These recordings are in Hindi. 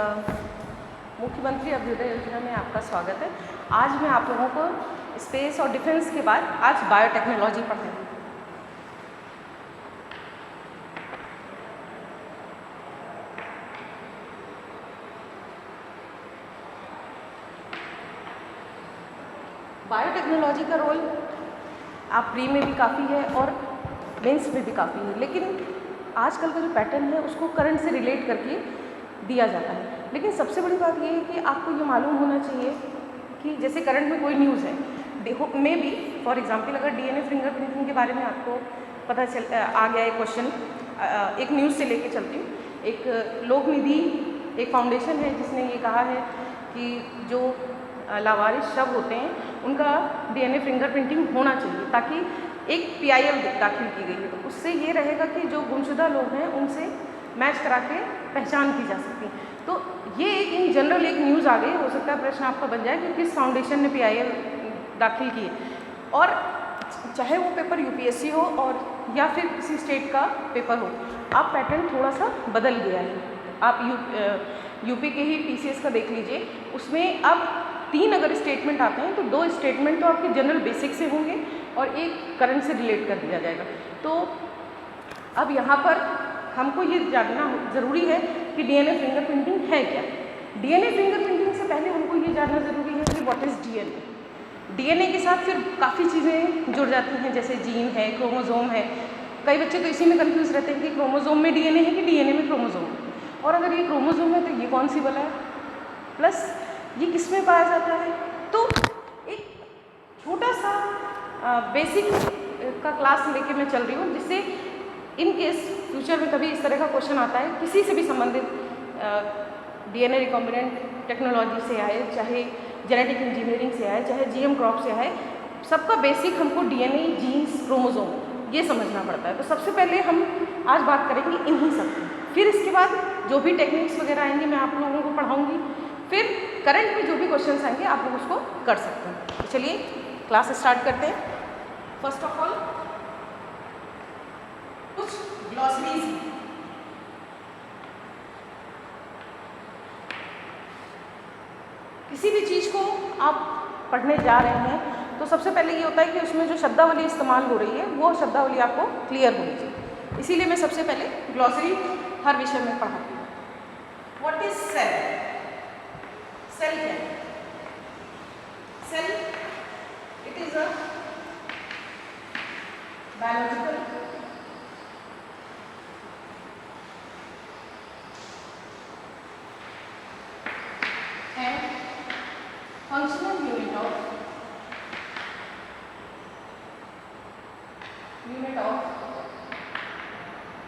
मुख्यमंत्री अभ्युदय योजना में आपका स्वागत है। आज मैं आप लोगों को स्पेस और डिफेंस के बाद आज बायोटेक्नोलॉजी पढ़ाऊंगी। बायोटेक्नोलॉजी का रोल आप प्री में भी काफ़ी है और मेंस में भी काफ़ी है, लेकिन आजकल का जो पैटर्न है उसको करंट से रिलेट करके दिया जाता है। लेकिन सबसे बड़ी बात ये है कि आपको ये मालूम होना चाहिए कि जैसे करंट में कोई न्यूज़ है, मे भी फॉर एग्जांपल अगर डीएनए फिंगरप्रिंटिंग के बारे में आपको पता चल आ गया एक क्वेश्चन, एक न्यूज़ से लेके चलती हूँ। एक लोक निधि एक फाउंडेशन है जिसने ये कहा है कि जो लावारिस शव होते हैं उनका डीएनए फिंगरप्रिंटिंग होना चाहिए ताकि एक पीआईएल दाखिल की गई है, तो उससे ये रहेगा कि जो गुमशुदा लोग हैं उनसे मैच करा के पहचान की जा सकती है। तो ये एक इन जनरल एक न्यूज़ आ गई, हो सकता है प्रश्न आपका बन जाए कि किस फाउंडेशन ने पीआईएल दाखिल की है, और चाहे वो पेपर यूपीएससी हो और या फिर किसी स्टेट का पेपर हो, आप पैटर्न थोड़ा सा बदल गया है। आप यूपी के ही टीसीएस का देख लीजिए, उसमें अब 3 अगर स्टेटमेंट आते हैं तो 2 स्टेटमेंट तो आपके जनरल बेसिक से होंगे और एक करंट से रिलेट कर दिया जाएगा। तो अब यहाँ पर हमको ये जानना ज़रूरी है कि डीएनए फिंगरप्रिंटिंग है क्या। डीएनए फिंगरप्रिंटिंग से पहले हमको ये जानना ज़रूरी है कि व्हाट इज़ डीएनए। डीएनए के साथ फिर काफ़ी चीज़ें जुड़ जाती हैं, जैसे जीन है, क्रोमोसोम है। कई बच्चे तो इसी में कंफ्यूज रहते हैं कि क्रोमोसोम में डीएनए है कि डीएनए में क्रोमोसोम है, और अगर ये क्रोमोसोम है तो ये कौन सी वाला है, प्लस ये किस में पाया जाता है। तो एक छोटा सा बेसिक का क्लास लेके मैं चल रही हूँ, जिससे इन केस फ्यूचर में कभी इस तरह का क्वेश्चन आता है किसी से भी संबंधित, डीएनए रिकॉम्बिनेंट टेक्नोलॉजी से आए, चाहे जेनेटिक इंजीनियरिंग से आए, चाहे जीएम क्रॉप से आए, सबका बेसिक हमको डीएनए, जीन्स, क्रोमोसोम ये समझना पड़ता है। तो सबसे पहले हम आज बात करेंगे इन्हीं सब की, फिर इसके बाद जो भी टेक्निक्स वगैरह आएंगे मैं आप लोगों को पढ़ाऊँगी, फिर करंट में जो भी क्वेश्चन आएंगे आप लोग उसको कर सकते हैं। तो चलिए क्लास स्टार्ट करते हैं। फर्स्ट ऑफ ऑल कुछ ग्लॉसरीज। किसी भी चीज़ को आप पढ़ने जा रहे हैं तो सबसे पहले ये होता है कि उसमें जो शब्दावली इस्तेमाल हो रही है वो शब्दावली आपको क्लियर होनी चाहिए। इसीलिए मैं सबसे पहले ग्लॉसरी हर विषय में पढ़ाती हूँ। What is cell? सेल क्या है? Cell it is a biological and functional unit of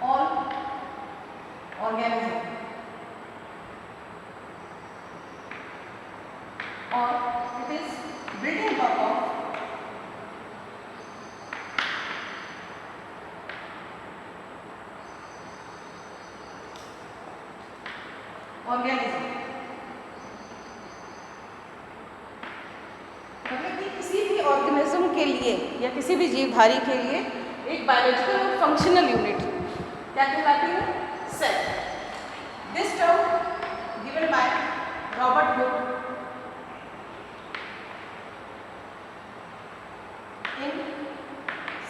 all organism, or it is building block of organism। मतलब कि किसी भी ऑर्गेनिज्म के लिए या किसी भी जीवधारी के लिए एक बायोलॉजिकल और फंक्शनल यूनिट क्या कहलाती है? Cell. This term given by Robert Hooke in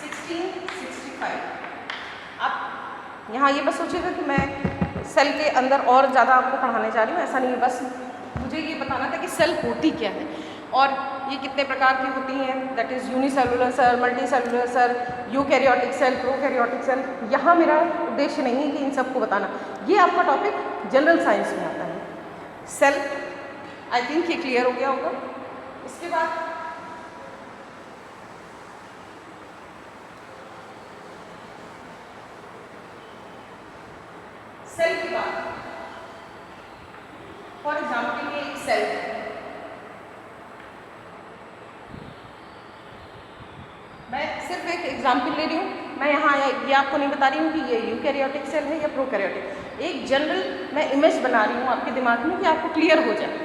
1665। आप यहाँ ये बस सोचिएगा कि मैं सेल के अंदर और ज़्यादा आपको पढ़ाने जा रही हूँ, ऐसा नहीं है। बस मुझे ये बताना था कि सेल होती क्या है और ये कितने प्रकार की होती हैं, that is unicellular cell, multicellular cell, eukaryotic cell, prokaryotic cell. यहाँ मेरा उद्देश्य नहीं है कि इन सबको बताना, ये आपका टॉपिक जनरल साइंस में आता है। सेल आई थिंक ये क्लियर हो गया होगा। इसके बाद सेल के बाद फॉर एग्जाम्पल ये एक सेल है, मैं सिर्फ एक एग्जाम्पल ले रही हूँ। मैं यहाँ ये आपको नहीं बता रही हूँ कि ये यूकैरियोटिक सेल है या प्रोकैरियोटिक। एक जनरल मैं इमेज बना रही हूँ आपके दिमाग में कि आपको क्लियर हो जाए।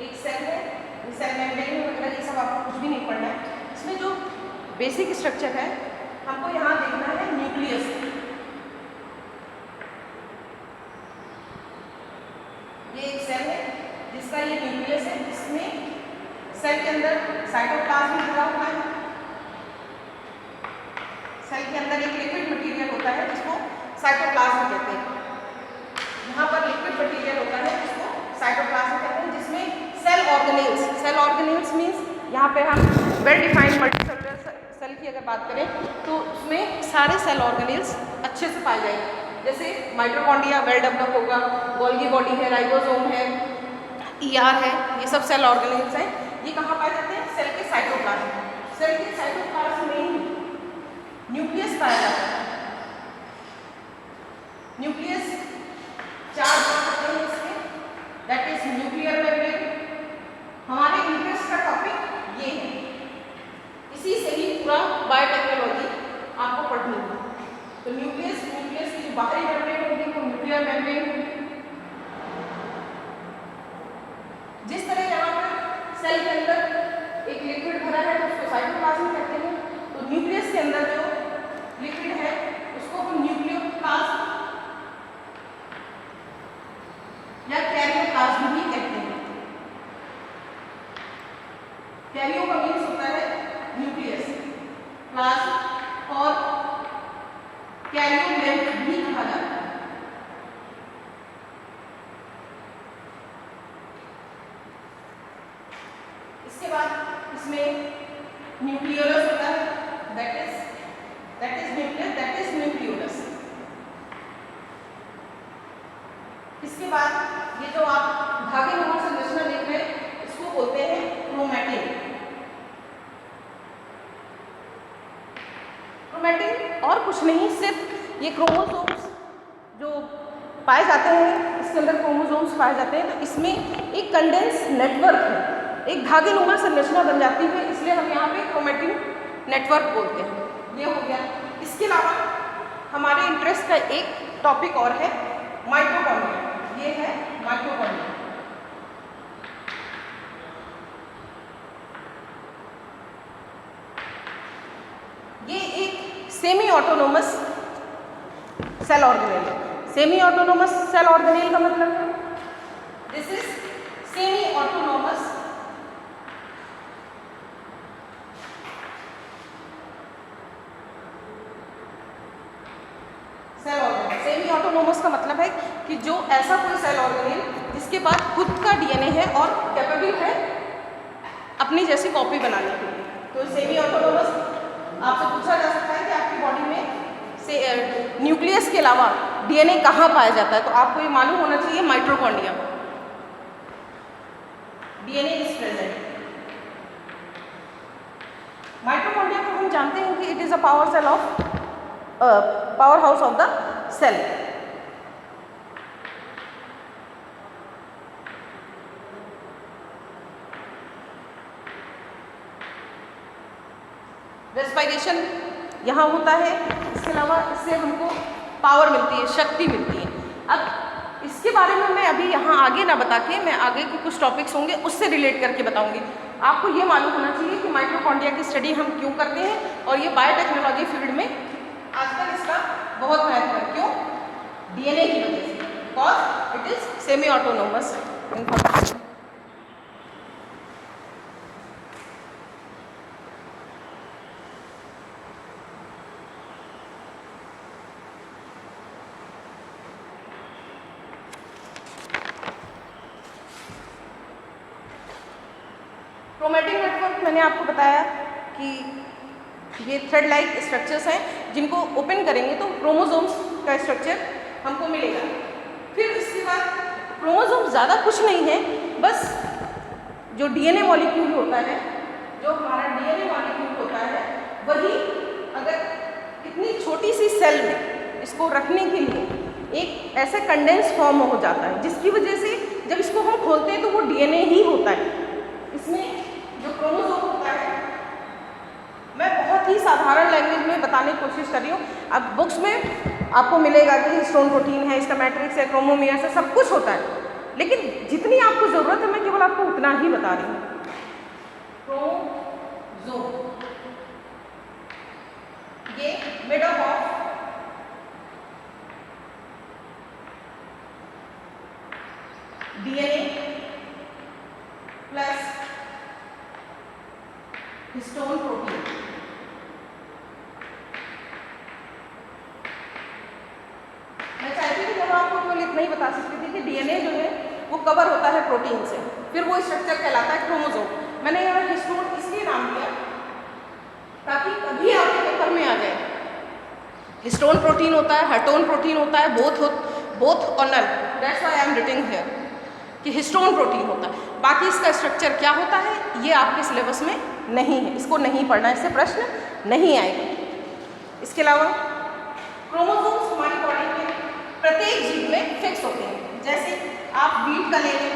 एक सेल है, सेल मेम्ब्रेन वगैरह ये सब आपको कुछ भी नहीं पढ़ना है। इसमें जो बेसिक स्ट्रक्चर है हमको यहाँ देखना है न्यूक्लियस। ये एक सेल है जिसका ये न्यूक्लियस है, जिसमें सेल के अंदर साइटोप्लाज्म भरा हुआ है। सेल के अंदर एक लिक्विड मटेरियल होता है जिसको साइटोप्लाज्म कहते हैं। यहाँ पर लिक्विड मटेरियल होता है जिसको साइटोप्लाज्म कहते हैं, जिसमें सेल ऑर्गेनेल्स मीन्स यहाँ पे हम वेल डिफाइंड मल्टीसेलुलर सेल की अगर बात करें तो उसमें सारे सेल ऑर्गेनेल्स अच्छे से पाए जाएंगे। जैसे माइटोकॉन्ड्रिया वेल डेवलप होगा, गोल्गी बॉडी है, राइबोसोम है, ER है, ये सब सेल ऑर्गेनेल्स हैं। ये कहाँ पाए जाते हैं? सेल के साइटोप्लाज्म। सेल के साइटोप्लाज्म में न्यूक्लियस पाया जाता है। न्यूक्लियस 4 भाग होते हैं इसके, दैट इज न्यूक्लियर मेम्ब्रेन। हमारे इंटरेस्ट का टॉपिक ये है, इसी से ही पूरा बायोटेक्नोलॉजी आपको पढ़नी है। तो न्यूक्लियस की जो बाहरी मेम्ब्रेन होगी वो न्यूक्लियर मेम्ब्रेन होगी। जिस तरह यहाँ पर सेल के अंदर एक लिक्विड भरा है तो उसको साइटोप्लाज्म कहते हैं, तो न्यूक्लियस के अंदर जो लिक्विड है उसको हम न्यूक्लियोप्लाज्म या कैरियोप्लाज्म भी कहते हैं। कैरियो का मीन्स होता है न्यूक्लियस, प्लाज्म और कैरियोलेंट भी कहा जाता है। इसके बाद इसमें न्यूक्लियोलस होता है, that is nucleus, that is nucleolus. इसके बाद ये जो आप धागे नुमा संरचना देख रहे हैं इसको बोलते हैं क्रोमैटिन। क्रोमैटिन और कुछ नहीं, सिर्फ ये क्रोमोसोम्स जो पाए जाते हैं, इसके अंदर क्रोमोसोम्स पाए जाते हैं, तो इसमें एक कंडेंस नेटवर्क है, एक धागे नुमा संरचना बन जाती है, इसलिए हम यहाँ पे क्रोमैटिन नेटवर्क बोलते हैं। ये हो गया। इसके अलावा हमारे इंटरेस्ट का एक टॉपिक और है माइटोकॉन्ड्रिया। ये है माइटोकॉन्ड्रिया। ये एक सेमी ऑटोनोमस सेल ऑर्गेनेल है। सेमी ऑटोनोमस सेल ऑर्गेनेल का मतलब है this is semi autonomous cell organelle. Semi autonomous का मतलब है कि जो ऐसा कोई सेल ऑर्गेनेल जिसके पास खुद का DNA है और कैपेबल है अपनी जैसी कॉपी बनाने के लिए, तो सेमी ऑटोनोमस। आपसे पूछा जा सकता है कि आपकी बॉडी में से न्यूक्लियस के अलावा DNA कहाँ पाया जाता है, तो आपको ये मालूम होना चाहिए mitochondria. DNA is present. Mitochondria को हम जानते हैं कि it is a powerhouse of the cell. Respiration यहाँ होता है, इसके अलावा इससे हमको पावर मिलती है, शक्ति मिलती है। अब इसके बारे में मैं अभी यहाँ आगे ना बता के, मैं आगे के कुछ टॉपिक्स होंगे उससे रिलेट करके बताऊंगी। आपको ये मालूम होना चाहिए कि माइटोकॉन्ड्रिया की स्टडी हम क्यों करते हैं और ये बायोटेक्नोलॉजी फील्ड में आजकल इसका बहुत महत्व है। क्यों? DNA की वजह से, because it is semi autonomous information. Chromatin network मैंने आपको बताया कि ये थ्रेड लाइक स्ट्रक्चर्स हैं जिनको ओपन करेंगे तो क्रोमोसोम्स का स्ट्रक्चर हमको मिलेगा। फिर इसके बाद क्रोमोसोम ज़्यादा कुछ नहीं है, बस जो DNA मॉलिक्यूल होता है, जो हमारा DNA मॉलिक्यूल होता है, वही अगर इतनी छोटी सी सेल में इसको रखने के लिए एक ऐसे कंडेंस फॉर्म हो जाता है, जिसकी वजह से जब इसको हम खोलते हैं तो वो DNA ही होता है। इसमें जो क्रोमोसोम होता है, मैं बहुत ही साधारण लैंग्वेज में बताने की कोशिश कर रही हूँ। अब बुक्स में आपको मिलेगा कि हिस्टोन प्रोटीन है, इसका मैट्रिक्स है, क्रोमोमियर्स है, सब कुछ होता है, लेकिन जितनी आपको ज़रूरत है मैं केवल आपको उतना ही बता रही हूँ। क्रोमोसोम ये made up of DNA plus histone protein. मैं चाहती थी जब आपको केवल इतना ही बता सकती थी कि DNA जो है वो कवर होता है प्रोटीन से, फिर वो स्ट्रक्चर कहलाता है क्रोमोसोम। मैंने यहाँ हिस्टोन इसलिए नाम दिया ताकि कभी आपके पेपर में आ जाए हिस्टोन प्रोटीन होता है, हर्टोन प्रोटीन होता है, बोथ और null. That's why I am writing here कि हिस्टोन प्रोटीन होता है। बाकी इसका स्ट्रक्चर क्या होता है ये आपके सिलेबस में नहीं है, इसको नहीं पढ़ना, इससे प्रश्न नहीं आएगा। इसके अलावा क्रोमोसोम्स हमारी बॉडी में प्रत्येक जीव में फिक्स होते हैं। जैसे आप वीट का ले लें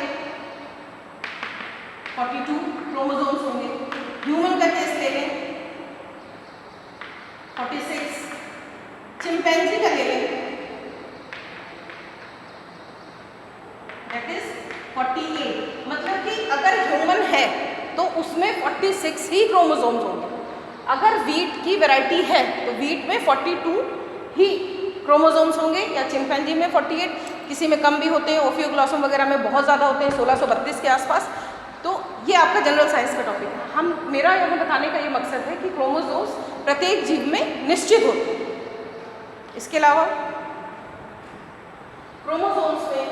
42 क्रोमोसोम्स होंगे, ह्यूमन का केस ले लें 46, चिंपैंजी का ले लें दैट इज 48। मतलब कि अगर ह्यूमन है तो उसमें 46 ही क्रोमोसोम्स होंगे। अगर वीट की वैरायटी है तो वीट में 42 ही क्रोमोसोम्स होंगे, या चिंपैंजी में 48, किसी में कम भी होते हैं, ओफियोग्लॉसम वगैरह में बहुत ज़्यादा होते हैं 1632 के आसपास। तो ये आपका जनरल साइंस का टॉपिक है। मेरा यहाँ बताने का ये मकसद है कि क्रोमोसोम्स प्रत्येक जीव में निश्चित होते हैं। इसके अलावा क्रोमोसोम्स में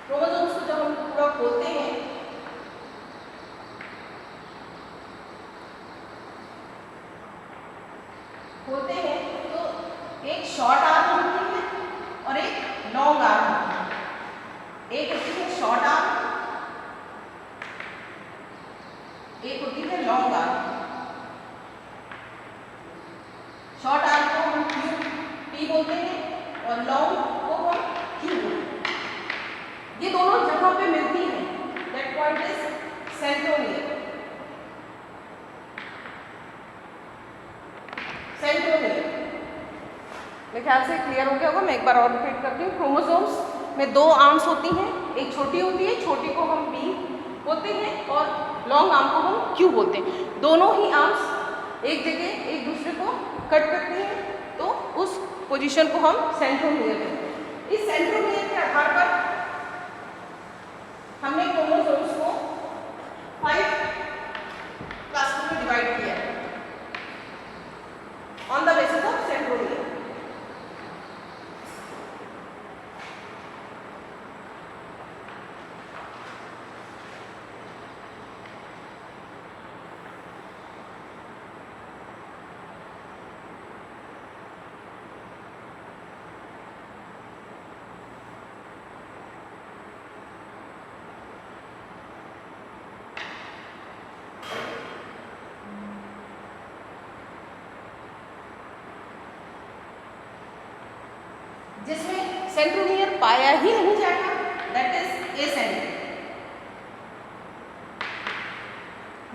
क्रोमोसोम्स को जब हम पूरा खोलते हैं तो एक शॉर्ट आर्म होती है और एक लॉन्ग आर्म होती है। एक होती है शॉर्ट आर्म, एक होती है लॉन्ग आर्म। शॉर्ट आर्म को हम टी बोलते हैं और लॉन्ग को हम क्यू बोलते हैं। ये दोनों जगह पे मिलती हैं, दैट पॉइंट इज सेंट्रोमियर। मेरे ख्याल से क्लियर हो गया होगा, मैं एक बार और रिपीट करती हूँ। क्रोमोसोम्स में 2 आर्म्स होती हैं, एक छोटी होती है, छोटी को हम बी बोलते हैं और लॉन्ग आर्म को हम क्यू बोलते हैं। दोनों ही आर्म्स एक जगह एक दूसरे को कट करती हैं, तो उस पोजीशन को हम सेंट्रोमियर कहते हैं। इस सेंट्रोमियर के आधार पर हमने क्रोमोसोम्स को 5 क्लासेस में डिवाइड किया है on the basis of centromere. जिसमें सेंट्रोमियर पाया ही नहीं जाता, दैट इज एसेंट्रोमियर।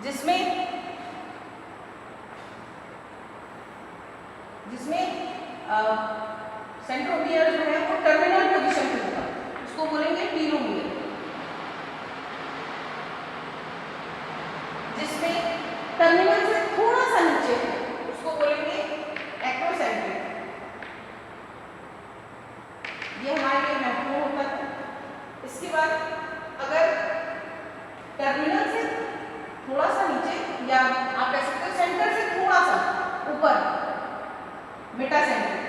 जिसमें सेंट्रोमियर जो है वो टर्मिनल पोजीशन पे होगा, उसको बोलेंगे टीलोमियर। जिसमें टर्मिनल से थोड़ा सा नीचे है उसको बोलेंगे एक्टोसेंट्रिक। ये हमारे लिए महत्वपूर्ण होता है। इसके बाद अगर टर्मिनल से थोड़ा सा नीचे, या आप कह सकते हो सेंटर से थोड़ा सा ऊपर, मेटासेंट्रिक।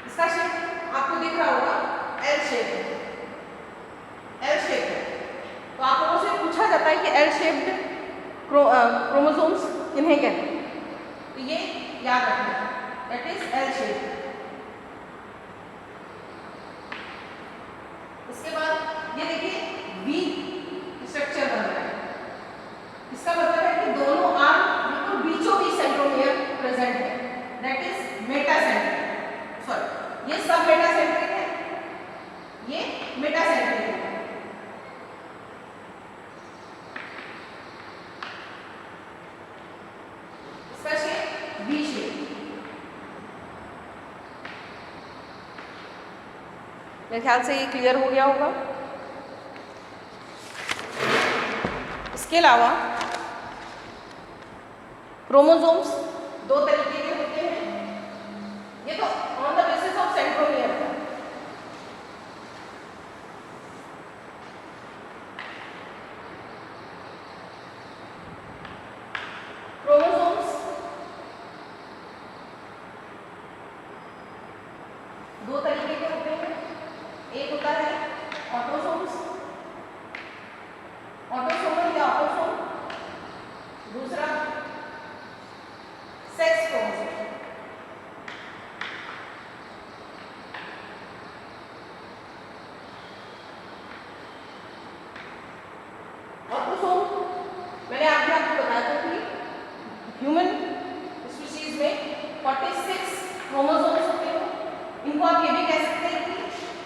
इसका शेप आपको दिख रहा होगा, एल शेप है। एल शेप है तो आप लोगों से पूछा जाता है कि एल शेप्ड क्रोमोसोम्स किन्हें कहते हैं, तो ये याद रखना, दैट इज एल शेप। इसके बाद ये देखिए वी स्ट्रक्चर बन रहा है। इसका मतलब है कि दोनों आर्म बिल्कुल बीचों बीच सेंट्रोमियर प्रेजेंट है, दैट इज मेटासेंट्रिक। सॉरी, ये सब मेटासेंट्रिक है, ये मेटासेंट्रिक है। मेरे ख्याल से ये क्लियर हो गया होगा। इसके अलावा क्रोमोसोम्स दो तरीके के होते हैं। ये तो on the basis of centromere है। क्रोमोसोम्स दो तरीके के होते हैं। एक होता है ऑटोसोम्स, ऑटोसोमल या ऑटोसोम, दूसरा सेक्स क्रोमोसोम। ऑटोसोम मैंने आपको बताया था कि ह्यूमन स्पीशीज में 46 क्रोमोसोम्स होते हैं। इनको आप ये भी कह सकते हैं कि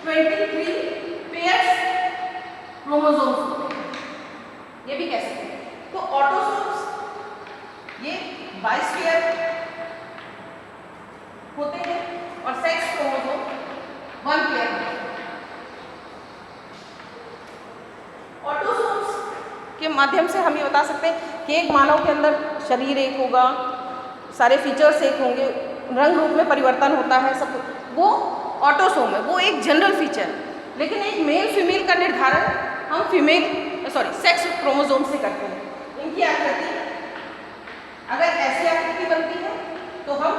23 पेयर्स क्रोमोसोम्स होते हैं, ये भी कह सकते हैं। तो ऑटोसोम्स ये 22 पेयर होते हैं और सेक्स क्रोमोसोम 1 पेयर होते हैं। ऑटोसोम्स के माध्यम से हम ये बता सकते हैं कि एक मानव के अंदर शरीर एक होगा, सारे फीचर्स एक होंगे, रंग रूप में परिवर्तन होता है, सब वो ऑटोसोम है, वो एक जनरल फीचर। लेकिन एक मेल फीमेल का निर्धारण हम सेक्स क्रोमोसोम से करते हैं। इनकी आकृति अगर ऐसी आकृति बनती है तो हम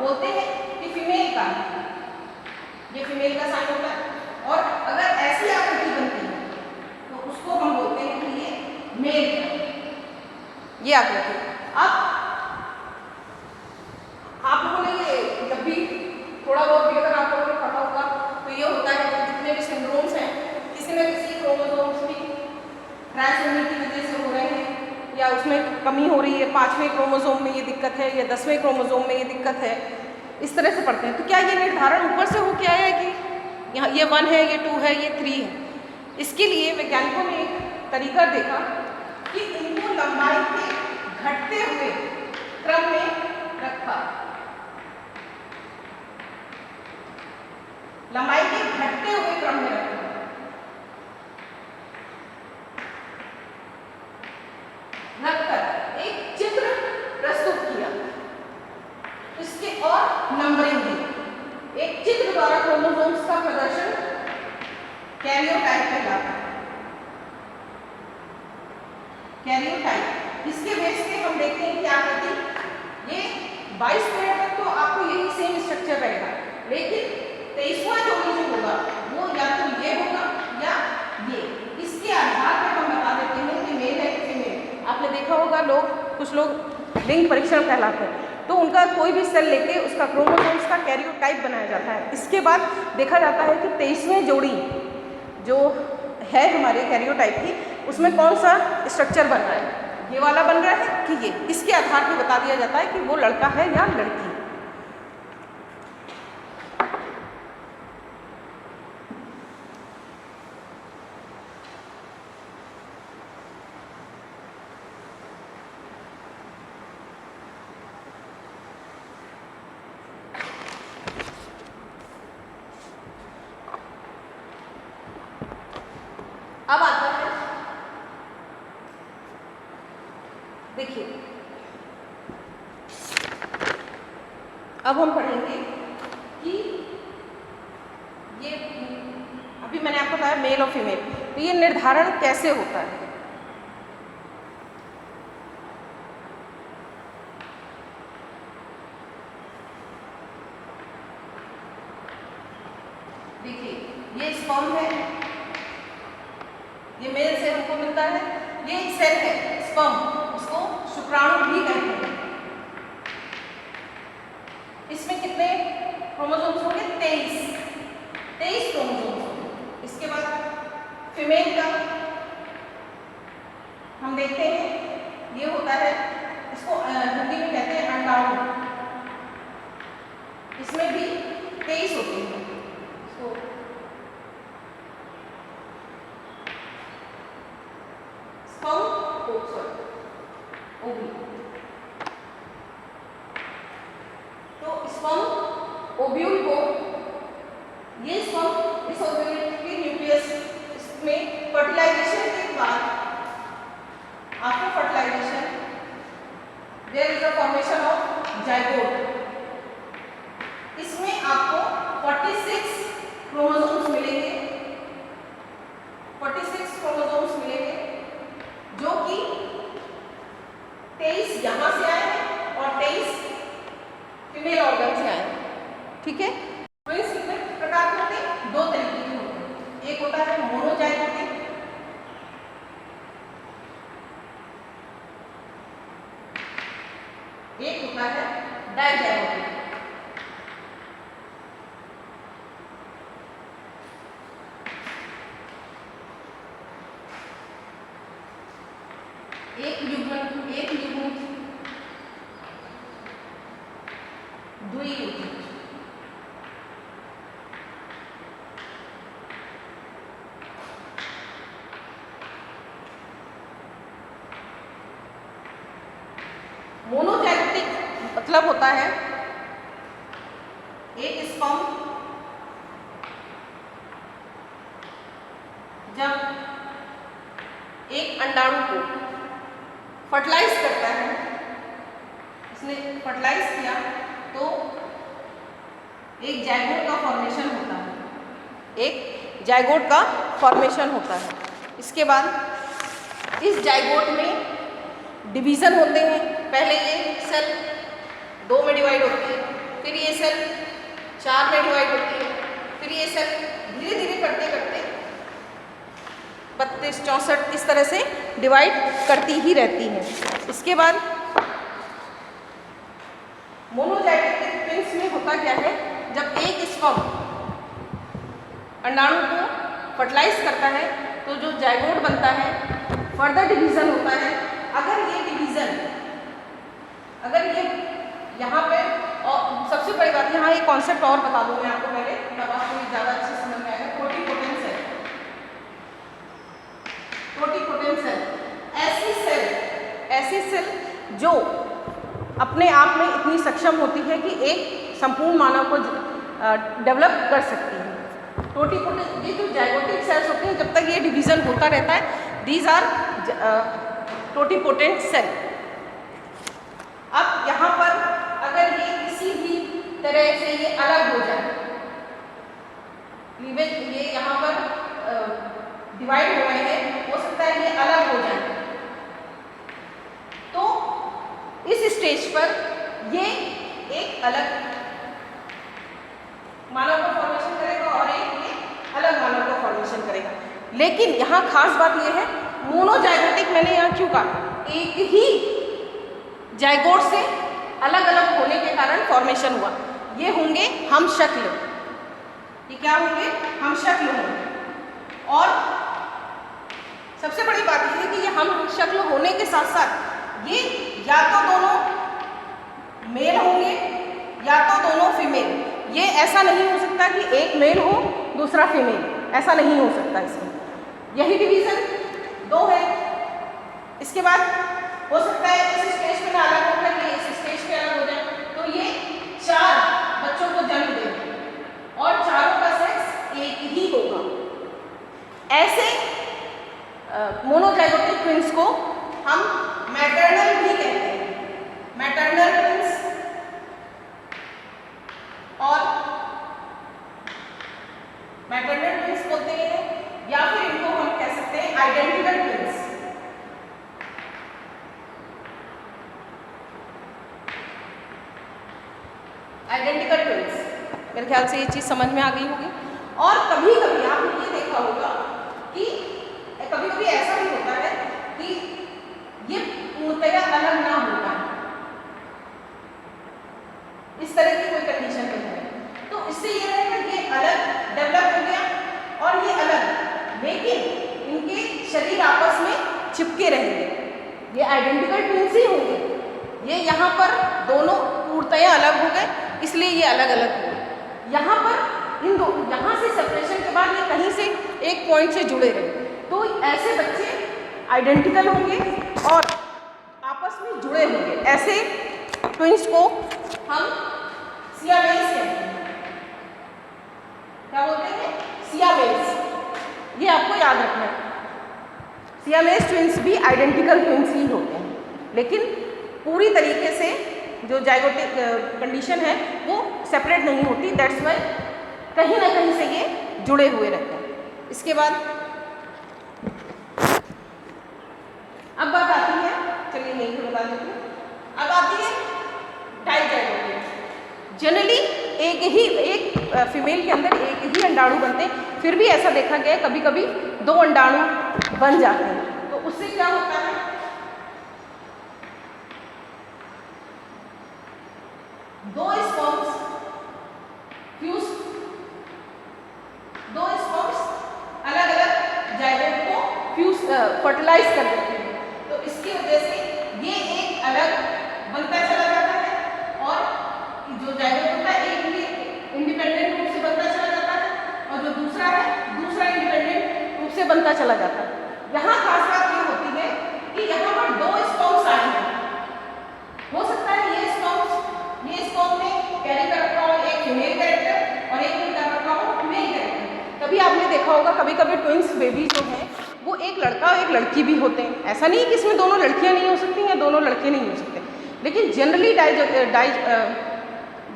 बोलते हैं कि फीमेल का, ये फीमेल का साइन होता है। और अगर ऐसी आकृति बनती है तो उसको हम बोलते हैं कि ये मेल का, ये आकृति। अब आप लोगों ने ये जब भी थोड़ा बहुत भी अगर आप लोगों ने पढ़ा होगा तो ये होता है कि जितने भी सिंड्रोम्स हैं किसी न किसी क्रोमोसोम्स की ट्रांसफॉर्मेशन की वजह से हो रहे हैं, या उसमें कमी हो रही है, 5वें क्रोमोसोम में ये दिक्कत है या 10वें क्रोमोसोम में ये दिक्कत है, इस तरह से पढ़ते हैं। तो क्या ये निर्धारण ऊपर से होके आया है कि यहाँ ये 1 है, ये 2 है, ये 3 है? इसके लिए वैज्ञानिकों ने एक तरीका देखा कि इनको लंबाई के घटते हुए क्रम में रखा। लंबाई के घटते हुए क्रम में रखा, रखकर एक चित्र प्रस्तुत किया, इसके और नंबरिंग दी। एक चित्र द्वारा क्रोमोसोम्स का प्रदर्शन कैरियोटाइप कहलाता है। कैरियोटाइप, इसके बेस पे हम देखते हैं कि आकृति ये 22 पेयर तक तो आपको यही सेम स्ट्रक्चर रहेगा, लेकिन 23वां जोड़ी जो होगा वो या तो ये होगा या ये। इसके आधार पर हम बता देते हैं कि मेल है कि फीमेल। आपने देखा होगा कुछ लोग लिंग परीक्षण कहलाते हैं, तो उनका कोई भी सेल लेके उसका क्रोमोसोम्स का कैरियोटाइप बनाया जाता है। इसके बाद देखा जाता है कि 23वें जोड़ी जो है हमारे कैरियोटाइप की, उसमें कौन सा स्ट्रक्चर बन रहा है, ये वाला बन रहा है कि ये। इसके आधार पर बता दिया जाता है कि वो लड़का है या लड़की। अब आता है, देखिए अब हम पढ़ेंगे कि ये अभी मैंने आपको बताया मेल और फीमेल, तो ये निर्धारण कैसे होता है। देखिए ये स्पर्म है, ये मेल से हमको मिलता है, ये एक सेल है स्पर्म, इसको शुक्राणु भी कहते हैं। इसमें कितने क्रोमोसोम्स होंगे? 23 क्रोमोसोम्स होंगे। इसके बाद फीमेल का हम देखते हैं, ये होता है, इसको हिंदी में कहते हैं अंडाणु। इसमें भी 23 होते हैं। तो स्पर्म ओव्यूल को, ये स्पर्म इस ovule after fertilization there is a formation of zygote. इसमें आपको 46 क्रोमोसोम्स मिलेंगे, 46 क्रोमोसोम्स मिलेंगे, जो कि 23 यहाँ से आए हैं और 23 फीमेल ऑर्गन से आए हैं। ठीक है, ट्विंस कितने प्रकार के होते हैं? दो तरीके के होते हैं। एक होता है मोनोजाइगोटिक, एक होता है डाइजाइगोटिक। एक युग्म द्वियुग्म। मोनोजाइगोटिक मतलब होता है एक स्पर्म जब एक अंडाणु को फर्टिलाइज करता है, इसने फर्टिलाइज किया तो एक जाइगोट का फॉर्मेशन होता है, एक जाइगोट का फॉर्मेशन होता है। इसके बाद इस जाइगोट में डिवीज़न होते हैं। पहले ये सेल 2 में डिवाइड होती है, फिर ये सेल 4 में डिवाइड होती है, फिर ये सेल धीरे धीरे करते करते 32, 64 इस तरह से डिवाइड करती ही रहती हैं। इसके बाद मोनोजाइगोटिक ट्विंस में होता क्या है, जब एक स्पर्म अंडाणु को फर्टिलाइज करता है तो जो जाइगोट बनता है, फर्दर डिवीज़न होता है। अगर ये यहाँ पे, और सबसे बड़ी बात यहाँ एक कॉन्सेप्ट और बता दूँ मैं आपको पहले, तब आपको ये ज़्यादा अच्छे समझ में आएगा। टोटिपोटेंट सेल, टोटिपोटेंट सेल ऐसी सेल जो अपने आप में इतनी सक्षम होती है कि एक संपूर्ण मानव को डेवलप कर सकती है। टोटिपोटेंट, ये जो जाइगोटिक सेल्स होते हैं, जब तक ये डिवीज़न होता रहता है, दीज आर टोटिपोटेंट सेल। अब यहाँ पर अगर ये किसी भी तरह से ये अलग हो जाए, ये यहाँ पर डिवाइड हो रहे हैं, हो सकता है ये अलग हो जाए, तो इस स्टेज पर ये एक अलग मानव का फॉर्मेशन करेगा और एक ये अलग मानव का फॉर्मेशन करेगा। लेकिन यहाँ खास बात ये है, मोनोजाइगोटिक मैंने यहाँ क्यों कहा, एक ही जाइगोट से अलग अलग होने के कारण फॉर्मेशन हुआ। ये होंगे हम शक्ल, ये क्या होंगे, हम शक्ल होंगे। और सबसे बड़ी बात यह है कि ये हम शक्ल होने के साथ साथ ये या तो दोनों मेल होंगे या तो दोनों फीमेल। ये ऐसा नहीं हो सकता कि एक मेल हो दूसरा फीमेल, ऐसा नहीं हो सकता इसमें। यही डिवीज़न 2 है। इसके बाद हो सकता है इस स्टेज पे ना अलग होकर ये इस स्टेज पे अलग हो जाए, तो ये 4 बच्चों को जन्म देंगे और चारों का सेक्स एक ही होगा। ऐसे मोनोजाइगोटिक ट्विंस को हम मैटरनल भी कहते हैं, मैटरनल ट्विंस। और मैटरनल ट्विंस बोलते हैं, या फिर इनको हम कह सकते हैं आइडेंटिकल ट्विंस। आइडेंटिकल ट्विंस, मेरे ख्याल से ये चीज़ समझ में आ गई होगी। और कभी कभी आपने ये देखा होगा कि कभी कभी ऐसा भी होता है कि ये पूर्णतया अलग ना हो पाए, इस तरह की कोई कंडीशन नहीं है, तो इससे ये रहेगा कि ये अलग डेवलप हो गया और ये अलग, लेकिन इनके शरीर आपस में चिपके रहेंगे। ये आइडेंटिकल ट्विंस ही होंगे। ये यहाँ पर दोनों पूर्णतया अलग हो गए, इसलिए ये अलग अलग हो गए। यहाँ पर इन दो, यहाँ से सेपरेशन के बाद ये कहीं से एक पॉइंट से जुड़े रहे, तो ऐसे बच्चे आइडेंटिकल होंगे और आपस में जुड़े होंगे। ऐसे ट्विंस को हम सियामेल्स कहते हैं। क्या बोलते हैं? सियामेल्स। ये आपको याद रखना है। सियामेज ट्विंस भी आइडेंटिकल ट्विंस ही होते हैं, लेकिन पूरी तरीके से जो जाइगोटिक कंडीशन है वो सेपरेट नहीं होती। दैट्स वाई कहीं ना कहीं से ये जुड़े हुए रहते हैं। इसके बाद अब बात आती है, चलिए यही बता देती हूँ, अब आती है डाइजाइगोटिक। जनरली एक फीमेल के अंदर एक ही अंडाणु बनते हैं, फिर भी ऐसा देखा गया है कभी कभी 2 अंडाणु बन जाते हैं। तो उससे क्या होता है, दो स्पर्म्स अलग अलग जाइगोट को फर्टिलाइज कर देते हैं। तो इसकी वजह से ये एक अलग बनता चला जाता है और जो जाइगोट होता है एक इंडिपेंडेंट रूप से बनता चला जाता है और जो दूसरा है दूसरा इंडिपेंडेंट रूप से बनता चला जाता है। यहाँ खास बात ये होती है कि यहाँ पर 2 स्पर्म्स आए हैं। हो सकता है ये स्पर्म ने कैरी कर रखा हो एक फीमेल कैरेक्टर और एक ने कर रखा हो मेल कैरेक्टर। कभी आपने देखा होगा कभी कभी ट्विंस बेबी जो है वो एक लड़का और एक लड़की भी होते हैं। ऐसा नहीं कि इसमें दोनों लड़कियां नहीं हो सकती या दोनों लड़के नहीं हो सकते, लेकिन जनरली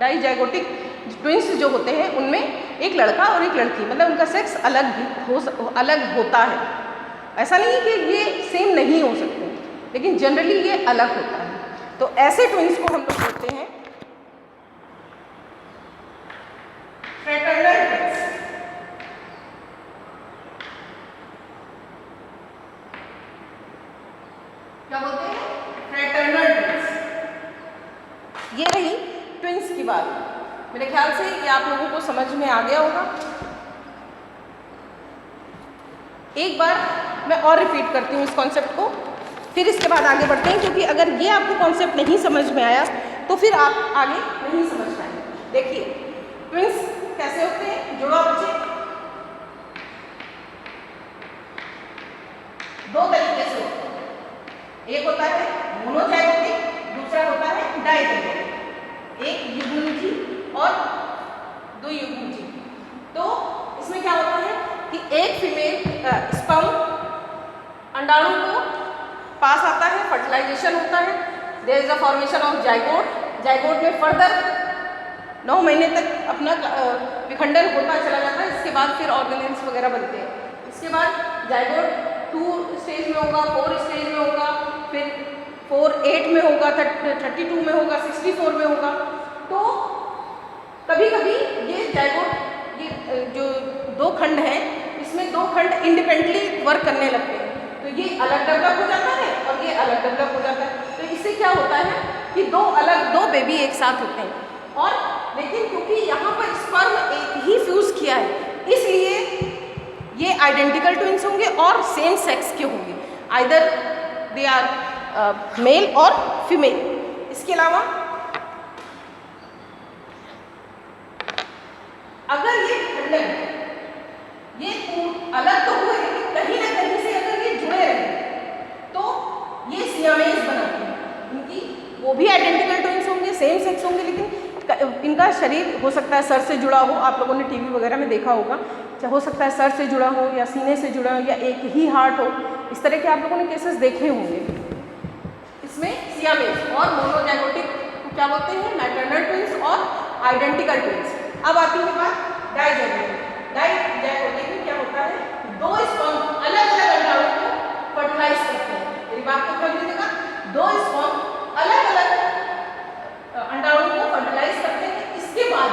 डाइजाइगोटिक ट्विंस जो होते हैं उनमें एक लड़का और एक लड़की, मतलब उनका सेक्स अलग होता है। ऐसा नहीं कि ये सेम नहीं हो सकते, लेकिन जनरली ये अलग होता है। तो ऐसे ट्विंस को हम लोग बोलते हैं फ्रेटर्नल ट्विंस। क्या बोलते हैं? Fraternal twins. ये रही ट्विंस की बात। मेरे ख्याल से ये आप लोगों को समझ में आ गया होगा। एक बार मैं और रिपीट करती हूँ इस कॉन्सेप्ट को, फिर इसके बाद आगे बढ़ते हैं, क्योंकि अगर ये आपको कॉन्सेप्ट नहीं समझ में आया तो फिर आप आगे नहीं समझ पाएंगे। देखिए ट्विंस कैसे होते हैं, जुड़वा बच्चे 2 तरीके से होते हैं। एक होता है मोनोजाइगोटिक, दूसरा होता है डाइजाइगोटिक। एक युग्मनजी और 2 युग्मनजी। तो इसमें क्या होता है कि एक फीमेल स्पर्म अंडाणु को पास आता है, फर्टिलाइजेशन होता है, there is a formation of zygote. Zygote में फर्दर 9 महीने तक अपना विखंडन होता चला जाता है। इसके बाद फिर ऑर्गेनेल्स वगैरह बनते हैं। इसके बाद जाइगोट 2 स्टेज में होगा, 4 स्टेज में होगा, फिर 4 8 में होगा, 32 में होगा, 64 में होगा। तो कभी कभी ये जाइगोट ये जो 2 खंड हैं इसमें 2 खंड इंडिपेंडेंटली वर्क करने लगते हैं। तो ये अलग डेवलप हो जाता है और ये अलग डेवलप हो जाता है। तो इससे क्या होता है कि 2 बेबी एक साथ होते हैं। और लेकिन क्योंकि यहाँ पर स्पर्म एक ही फ्यूज किया है, इसलिए ये आइडेंटिकल ट्विंस होंगे और सेम सेक्स के होंगे, आइदर दे आर मेल और फीमेल। इसके अलावा अगर ये खंडन ये अलग तो हुए, लेकिन कहीं ना कहीं से अगर ये जुड़े रहे तो ये सियामेज बनाते हैं। इनकी वो भी आइडेंटिकल ट्विंस होंगे, सेम सेक्स होंगे, लेकिन इनका शरीर हो सकता है सर से जुड़ा हो। आप लोगों ने टीवी वगैरह में देखा होगा, चाहे हो सकता है सर से जुड़ा हो या सीने से जुड़ा हो या एक ही हार्ट हो। इस तरह के आप लोगों ने केसेस देखे होंगे। इसमें सियामेज और मोनोजाइगोटिक को क्या बोलते हैं? मैटरनल ट्विंस और आइडेंटिकल ट्विंस। अब आती है बात डाइजाइगोटिक। डाइजाइगोटिक में क्या होता है? 2 स्पर्म अलग अलग अंडाणु को फर्टिलाइज करते हैं। मेरी बात को ध्यान दीजिएगा, 2 स्पर्म अलग अलग अंडाणु को फर्टिलाइज करते हैं। इसके बाद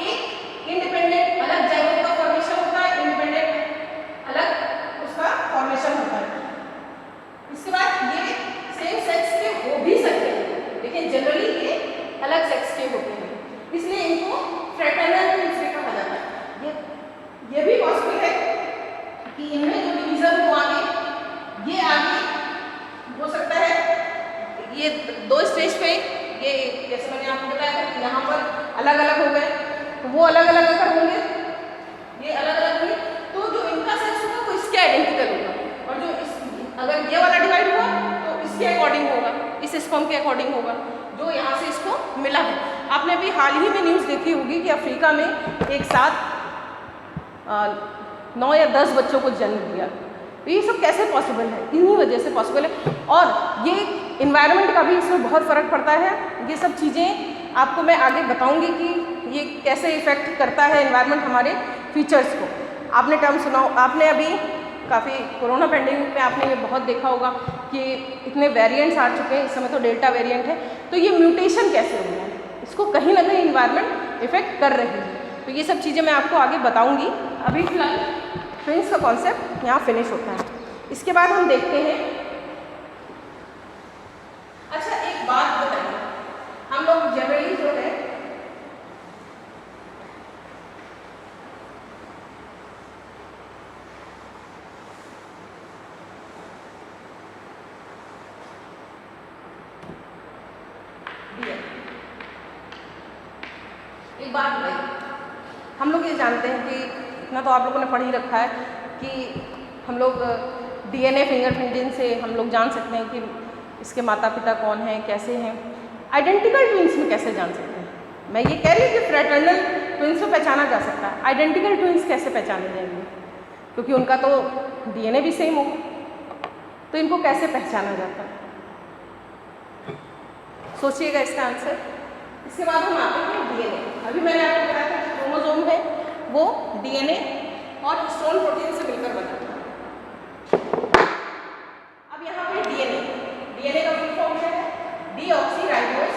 एक इंडिपेंडेंट अलग जाइगोट का फॉर्मेशन होता है, इंडिपेंडेंट अलग उसका फॉर्मेशन होता है। इसके बाद ये सेम सेक्स के हो भी सकते हैं, लेकिन जनरली ये अलग सेक्स के होते हैं, इसलिए इनको फ्रेटर्नल ट्विंस भी कहा जाता है। ये भी पॉसिबल है कि इनमें जो डिवीजन हो आगे हो सकता है ये 2 स्टेज पे, ये जैसे मैंने आपको बताया था कि यहाँ पर अलग अलग हो गए, तो वो अलग अलग अगर होंगे, ये अलग अलग होंगे, तो जो इनका सेक्स होगा वो इसके आइडेंटिकल होगा, और जो अगर ये वाला डिवाइड हुआ तो इसके अकॉर्डिंग होगा, इस स्पर्म के अकॉर्डिंग होगा जो यहाँ से इसको मिला है। आपने अभी हाल ही में न्यूज़ देखी होगी कि अफ्रीका में एक साथ 9 या 10 बच्चों को जन्म दिया। तो ये सब कैसे पॉसिबल है? इन्हीं वजह से पॉसिबल है। और ये इन्वायरमेंट का भी इसमें बहुत फ़र्क पड़ता है। ये सब चीज़ें आपको मैं आगे बताऊंगी कि ये कैसे इफ़ेक्ट करता है इन्वायरमेंट हमारे फीचर्स को। आपने टर्म सुना, आपने अभी काफ़ी कोरोना पेंडेमिक में आपने ये बहुत देखा होगा कि इतने वेरिएंट्स आ चुके हैं, इस समय तो डेल्टा वेरिएंट है। तो ये म्यूटेशन कैसे हो गया है, इसको कहीं ना कहीं इन्वायरमेंट इफ़ेक्ट कर रही है। तो ये सब चीज़ें मैं आपको आगे बताऊंगी। अभी फिलहाल ट्विंस का कॉन्सेप्ट यहाँ फिनिश होता है। इसके बाद हम देखते हैं, अच्छा एक बात बताइए, हम लोग जनरली जो है एक बात बताइए, हम लोग ये जानते हैं कि इतना तो आप लोगों ने पढ़ ही रखा है कि हम लोग डीएनए फिंगरप्रिंटिंग से हम लोग जान सकते हैं कि इसके माता पिता कौन हैं, कैसे हैं। आइडेंटिकल ट्विंस में कैसे जान सकते हैं? मैं ये कह रही हूँ कि फ्रेटर्नल ट्विंस में पहचाना जा सकता है, आइडेंटिकल ट्विंस कैसे पहचाने जाएंगे? क्योंकि उनका तो डीएनए भी सेम होगा, तो इनको कैसे पहचाना जाता है? सोचिएगा इसका आंसर। इसके बाद हम आते हैं डीएनए। अभी मैंने आपको बताया था कि क्रोमोसोम है वो डीएनए और हिस्टोन प्रोटीन से मिलकर बना है। अब यहाँ पे डीएनए का फुल फॉर्म क्या है? Deoxyribose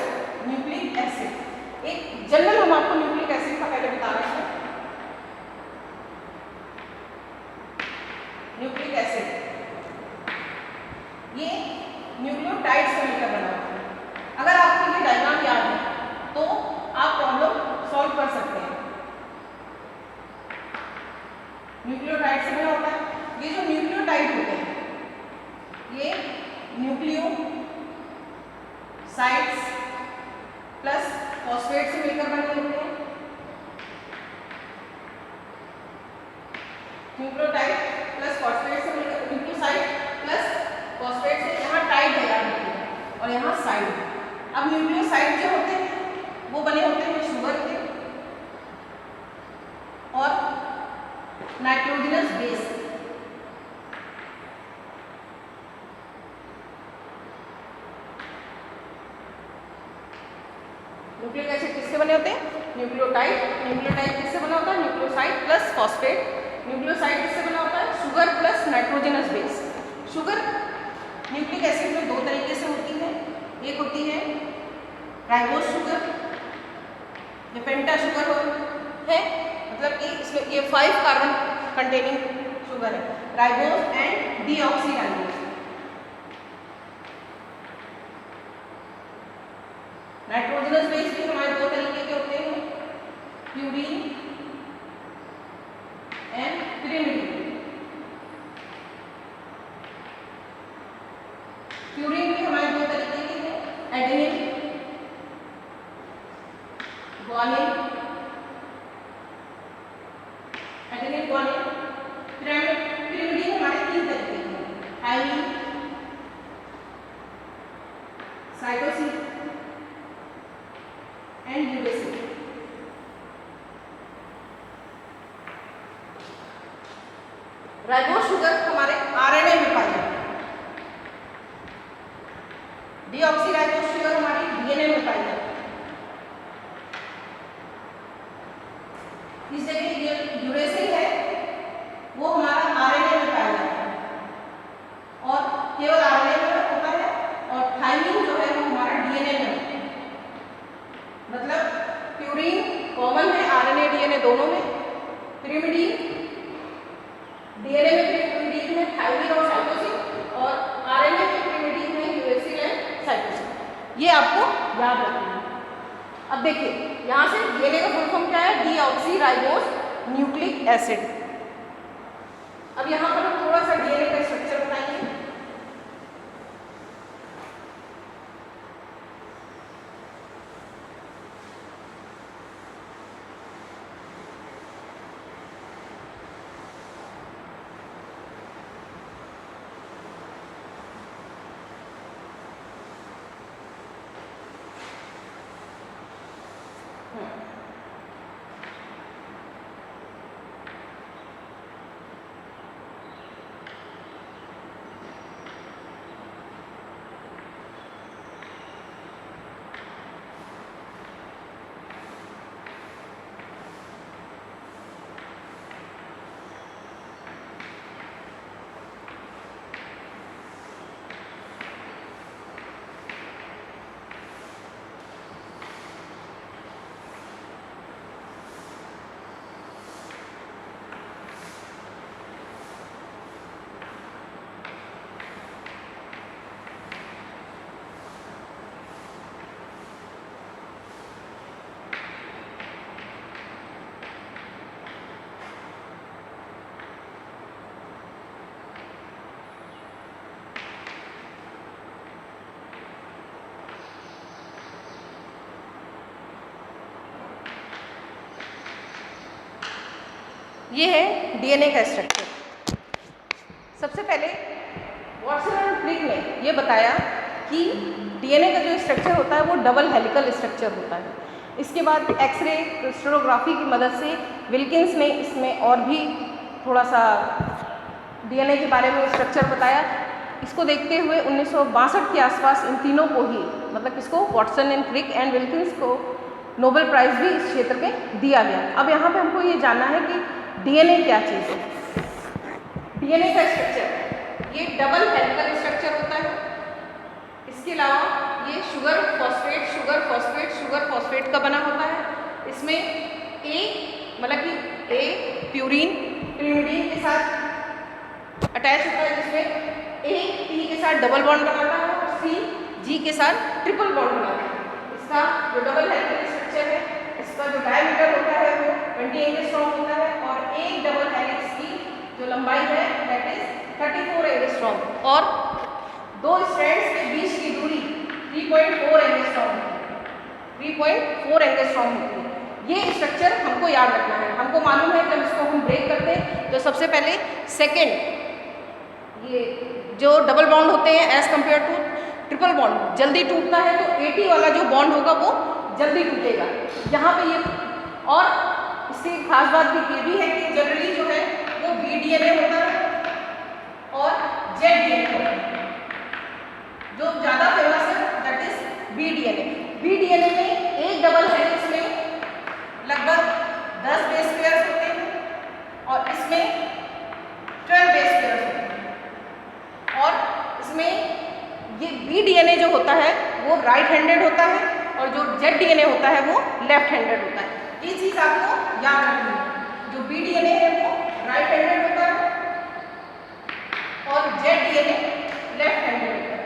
nucleic acid. एक जनरल हम आपको न्यूक्लिक एसिड का पहले बता रहे हैं। न्यूक्लिक एसिड ये न्यूक्लियोटाइड से मिलकर बना होता है। अगर आपको ये डायग्राम याद है तो आप प्रॉब्लम सॉल्व कर सकते हैं। न्यूक्लियोटाइड से बना होता है। ये जो न्यूक्लियोटाइड होते हैं ये न्यूक्लियोसाइड्स प्लस फॉस्फेट से मिलकर बने होते हैं। न्यूक्लियोटाइड प्लस फॉस्फेट से मिलकर, न्यूक्लियोसाइड प्लस फॉस्फेट से, यहाँ टाइड है याद और यहाँ साइड। अब न्यूक्लियोसाइड जो होते हैं वो बने होते हैं शुगर के और नाइट्रोजनस बेस। न्यूक्लिक एसिड किससे बने होते हैं? न्यूक्लियोटाइड किससे बना होता है? Nucleoside plus phosphate. न्यूक्लियोसाइड किससे बना होता है? Sugar plus nitrogenous base. Sugar nucleic acid में दो तरीके से होती है। एक होती है राइबोस शुगर, ये पेंटा शुगर है, मतलब कि इसमें ये 5 कार्बन कंटेनिंग शुगर है, ribose and deoxyribose. Nitrogenous base भी हमारे दो तरीके के होते हैं, प्यूरीन एंड pyrimidine। प्यूरीन भी हमारे दो तरीके के हैं, adenine guanine, adenine guanine. pyrimidine हमारे 3 तरीके के हैं, thymine, cytosine and uracil. Ribose sugar हमारे आरएनए में पाई जाती है, डीऑक्सीराइबोस शुगर हमारी डीएनए में पाई जाती है। इस जगह यूरेसिल है वो हमारा आरएनए में पाया जाता है और केवल आरएनए में होता है, और थायमिन जो है वो हमारा डीएनए में होता है। मतलब प्यूरीन कॉमन है आरएनए डीएनए दोनों में, pyrimidine डीएनए में pyrimidine है थायमिन और साइटोसिन, और आरएनए में pyrimidine है यूरेसिल एंड साइटोसिन। ये आपको याद रखना है। अब देखिए यहाँ से डीएनए का फुल फॉर्म क्या है? Deoxyribose nucleic acid. अब यहाँ पर हम थोड़ा सा डीएनए का स्ट्रक्चर बताएंगे। ये है डीएनए का स्ट्रक्चर। सबसे पहले वॉटसन और क्रिक ने ये बताया कि डीएनए का जो स्ट्रक्चर होता है वो डबल हेलिकल स्ट्रक्चर होता है। इसके बाद एक्सरे क्रिस्टलोग्राफी की मदद से विल्किंस ने इसमें और भी थोड़ा सा डीएनए के बारे में स्ट्रक्चर बताया। इसको देखते हुए 1962 के आसपास इन तीनों को ही, मतलब किसको, Watson and Crick and Wilkins को नोबेल प्राइज़ भी इस क्षेत्र में दिया गया। अब यहाँ पे हमको ये जानना है कि डीएनए क्या चीज़ है। डीएनए का स्ट्रक्चर ये डबल हेलिकल स्ट्रक्चर होता है। इसके अलावा ये sugar phosphate sugar phosphate sugar phosphate का बना होता है। इसमें ए मतलब कि ए प्यूरिन प्यूरिन के साथ अटैच होता है, जिसमें ए टी के साथ डबल बॉन्ड बनाता है और सी जी के साथ ट्रिपल बॉन्ड बनाता है। इसका जो डबल हेलिकल स्ट्रक्चर है, इसका जो डायमीटर होता है वो 20 एंगस्ट्रॉम होता है और एक डबल हेलिक्स की जो लंबाई है दैट इज 34 एंगस्ट्रॉम और दो स्ट्रैंड्स के बीच की दूरी 3.4 एंगस्ट्रॉम होती है। 3.4 एंगस्ट्रॉम होती है। ये स्ट्रक्चर हमको याद रखना है। हमको मालूम है कि जब इसको हम ब्रेक करते हैं तो सबसे पहले सेकेंड ये जो डबल बॉन्ड होते हैं as compare to triple bond जल्दी टूटता है, तो 80 वाला जो बॉन्ड होगा वो जल्दी टूटेगा। यहाँ पे ये और इसकी खास बात ये भी है कि जनरली जो है वो बीडीएनए होता है और जेडडीएनए होता है। जो ज़्यादा फेमस है दैट इज बीडीएनए। बीडीएनए में एक डबल हेलिक्स में लगभग 10 बेस पेयर्स होते हैं और इसमें 12 बेस पेयर्स होते हैं। और इसमें ये बीडीएनए जो होता है वो राइट हैंडेड होता है और जो जेडडीएनए होता है वो लेफ्ट हैंडेड होता है। ये चीज़ आपको याद रखनी है। जो बीडीएनए है वो राइट हैंडेड होता है और जेडडीएनए लेफ्ट हैंडेड होता है।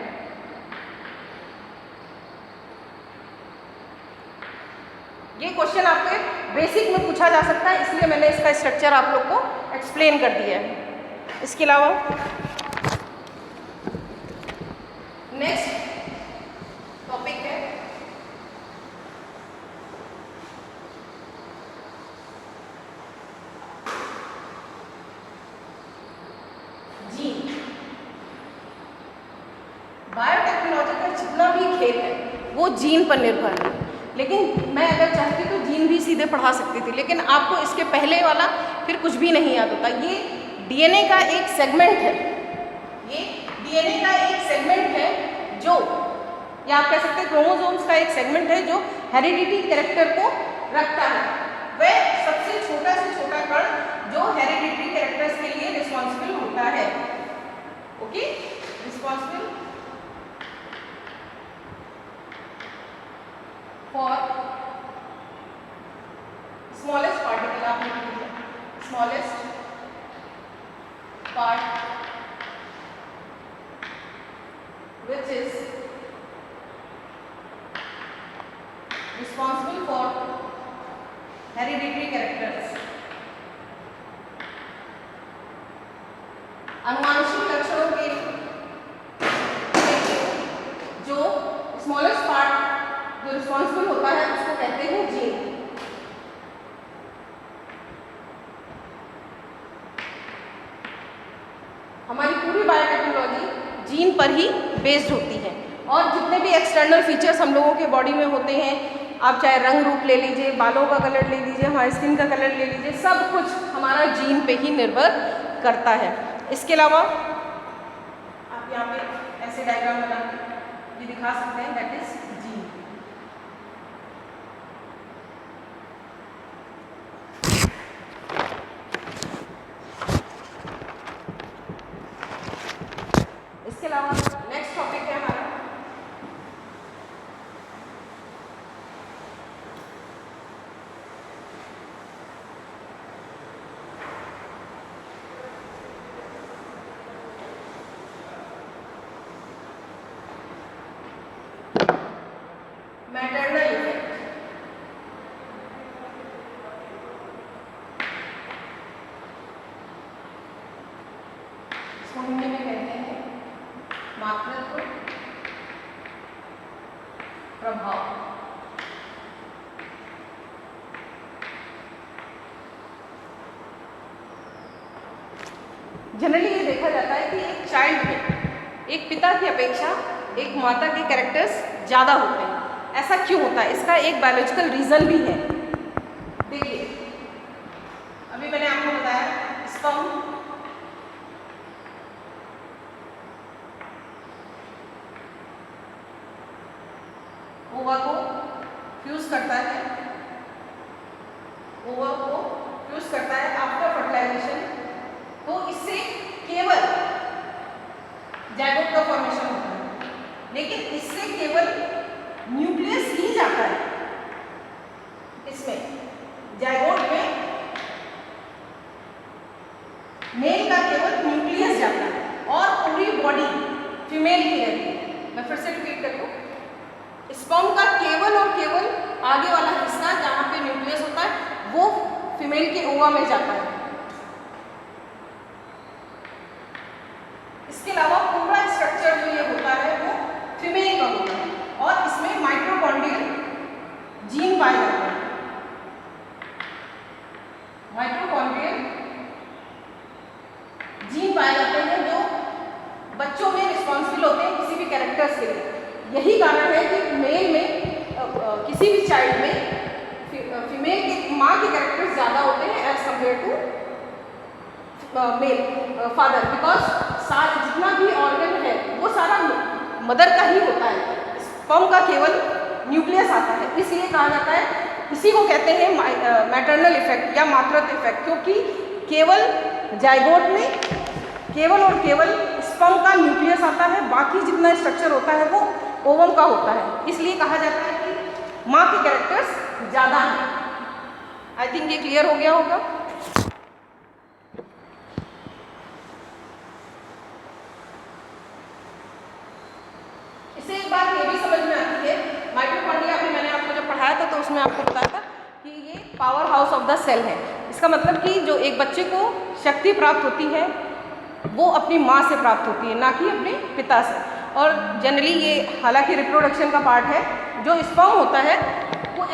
ये क्वेश्चन आपके बेसिक में पूछा जा सकता है, इसलिए मैंने इसका स्ट्रक्चर आप लोग को एक्सप्लेन कर दिया है। इसके अलावा नेक्स्ट टॉपिक है जीन। बायोटेक्नोलॉजी का जितना भी खेल है वो जीन पर निर्भर है, लेकिन मैं अगर चाहती तो जीन भी सीधे पढ़ा सकती थी, लेकिन आपको इसके पहले वाला फिर कुछ भी नहीं याद होता। ये डीएनए का एक सेगमेंट है। ये डीएनए का एक सेगमेंट है जो, या आप कह सकते हैं क्रोमोसोम्स का एक सेगमेंट है जो हेरिडिटी कैरेक्टर को रखता है। वह सबसे छोटा से छोटा कण जो हेरिडिटी कैरेक्टर्स के लिए रिस्पॉन्सिबल होता है। Okay, responsible for smallest particle, आपने लिख दिया smallest part which is responsible for hereditary characters। अनुवांशिक लक्षणों के जो स्मॉलेस्ट पार्ट जो रिस्पॉन्सिबल होता है उसको कहते हैं जीन। हमारी पूरी बायोटेक्नोलॉजी जीन पर ही बेस्ड होती है और जितने भी एक्सटर्नल फीचर्स हम लोगों के बॉडी में होते हैं, आप चाहे रंग रूप ले लीजिए, बालों का कलर ले लीजिए, हमारी स्किन का कलर ले लीजिए, सब कुछ हमारा जीन पे ही निर्भर करता है। इसके अलावा आप यहाँ पे ऐसे डायग्राम बना के ये दिखा सकते हैं दैट इज जीन। इसके अलावा नेक्स्ट टॉपिक है हमारा मैटरनल इफेक्ट। इसको हिंदी में कहते हैं मातृत्व प्रभाव। जनरली ये देखा जाता है कि एक चाइल्ड में एक पिता की अपेक्षा एक माता के कैरेक्टर्स ज़्यादा होते हैं। ऐसा क्यों होता है? इसका एक बायोलॉजिकल रीज़न भी है। देखिए, अभी मैंने आपको बताया स्पर्म ओवा को फ्यूज करता है, ओवा को फ्यूज करता है आफ्टर फर्टिलाइजेशन, तो इससे केवल जाइगोट का फॉर्मेशन होता है, लेकिन इससे केवल न्यूक्लियस ही जाता है। इसमें जाइगोट में मेल का केवल न्यूक्लियस जाता है और पूरी बॉडी फीमेल की रहती है। मैं फिर से रिपीट कर दूं, स्पर्म का केवल और केवल आगे वाला हिस्सा जहाँ पे न्यूक्लियस होता है वो फीमेल के ओवा में जाता है। इसके अलावा पूरा स्ट्रक्चर जो ये होता है वो फीमेल का होता है और इसमें माइटोकॉन्ड्रियल जीन पाए जाते हैं। माइटोकॉन्ड्रियल जीन पाए जाते हैं जो बच्चों में रिस्पॉन्सिबल होते हैं किसी भी कैरेक्टर्स के लिए। यही कारण है कि मेल में किसी भी चाइल्ड में फीमेल के माँ के कैरेक्टर्स ज़्यादा होते हैं as compare to male father, because सारा जितना भी ऑर्गन है वो सारा मदर का ही होता है। स्पर्म का केवल न्यूक्लियस आता है, इसलिए कहा जाता है, इसी को कहते हैं मैटरनल इफेक्ट या मातृत्व इफेक्ट, क्योंकि केवल जाइगोट में केवल और केवल स्पर्म का न्यूक्लियस आता है, बाकी जितना स्ट्रक्चर होता है वो ओवम का होता है। इसलिए कहा जाता है कि माँ के कैरेक्टर्स ज़्यादा हैं। आई थिंक ये क्लियर हो गया होगा। इससे एक बात ये भी समझ में आती है, माइटोकॉन्ड्रिया अभी मैंने आपको जब पढ़ाया था तो उसमें आपको बताया था कि ये powerhouse of the cell है। इसका मतलब कि जो एक बच्चे को शक्ति प्राप्त होती है वो अपनी माँ से प्राप्त होती है, ना कि अपने पिता से। और जनरली ये हालांकि रिप्रोडक्शन का पार्ट है, जो स्पर्म होता है वो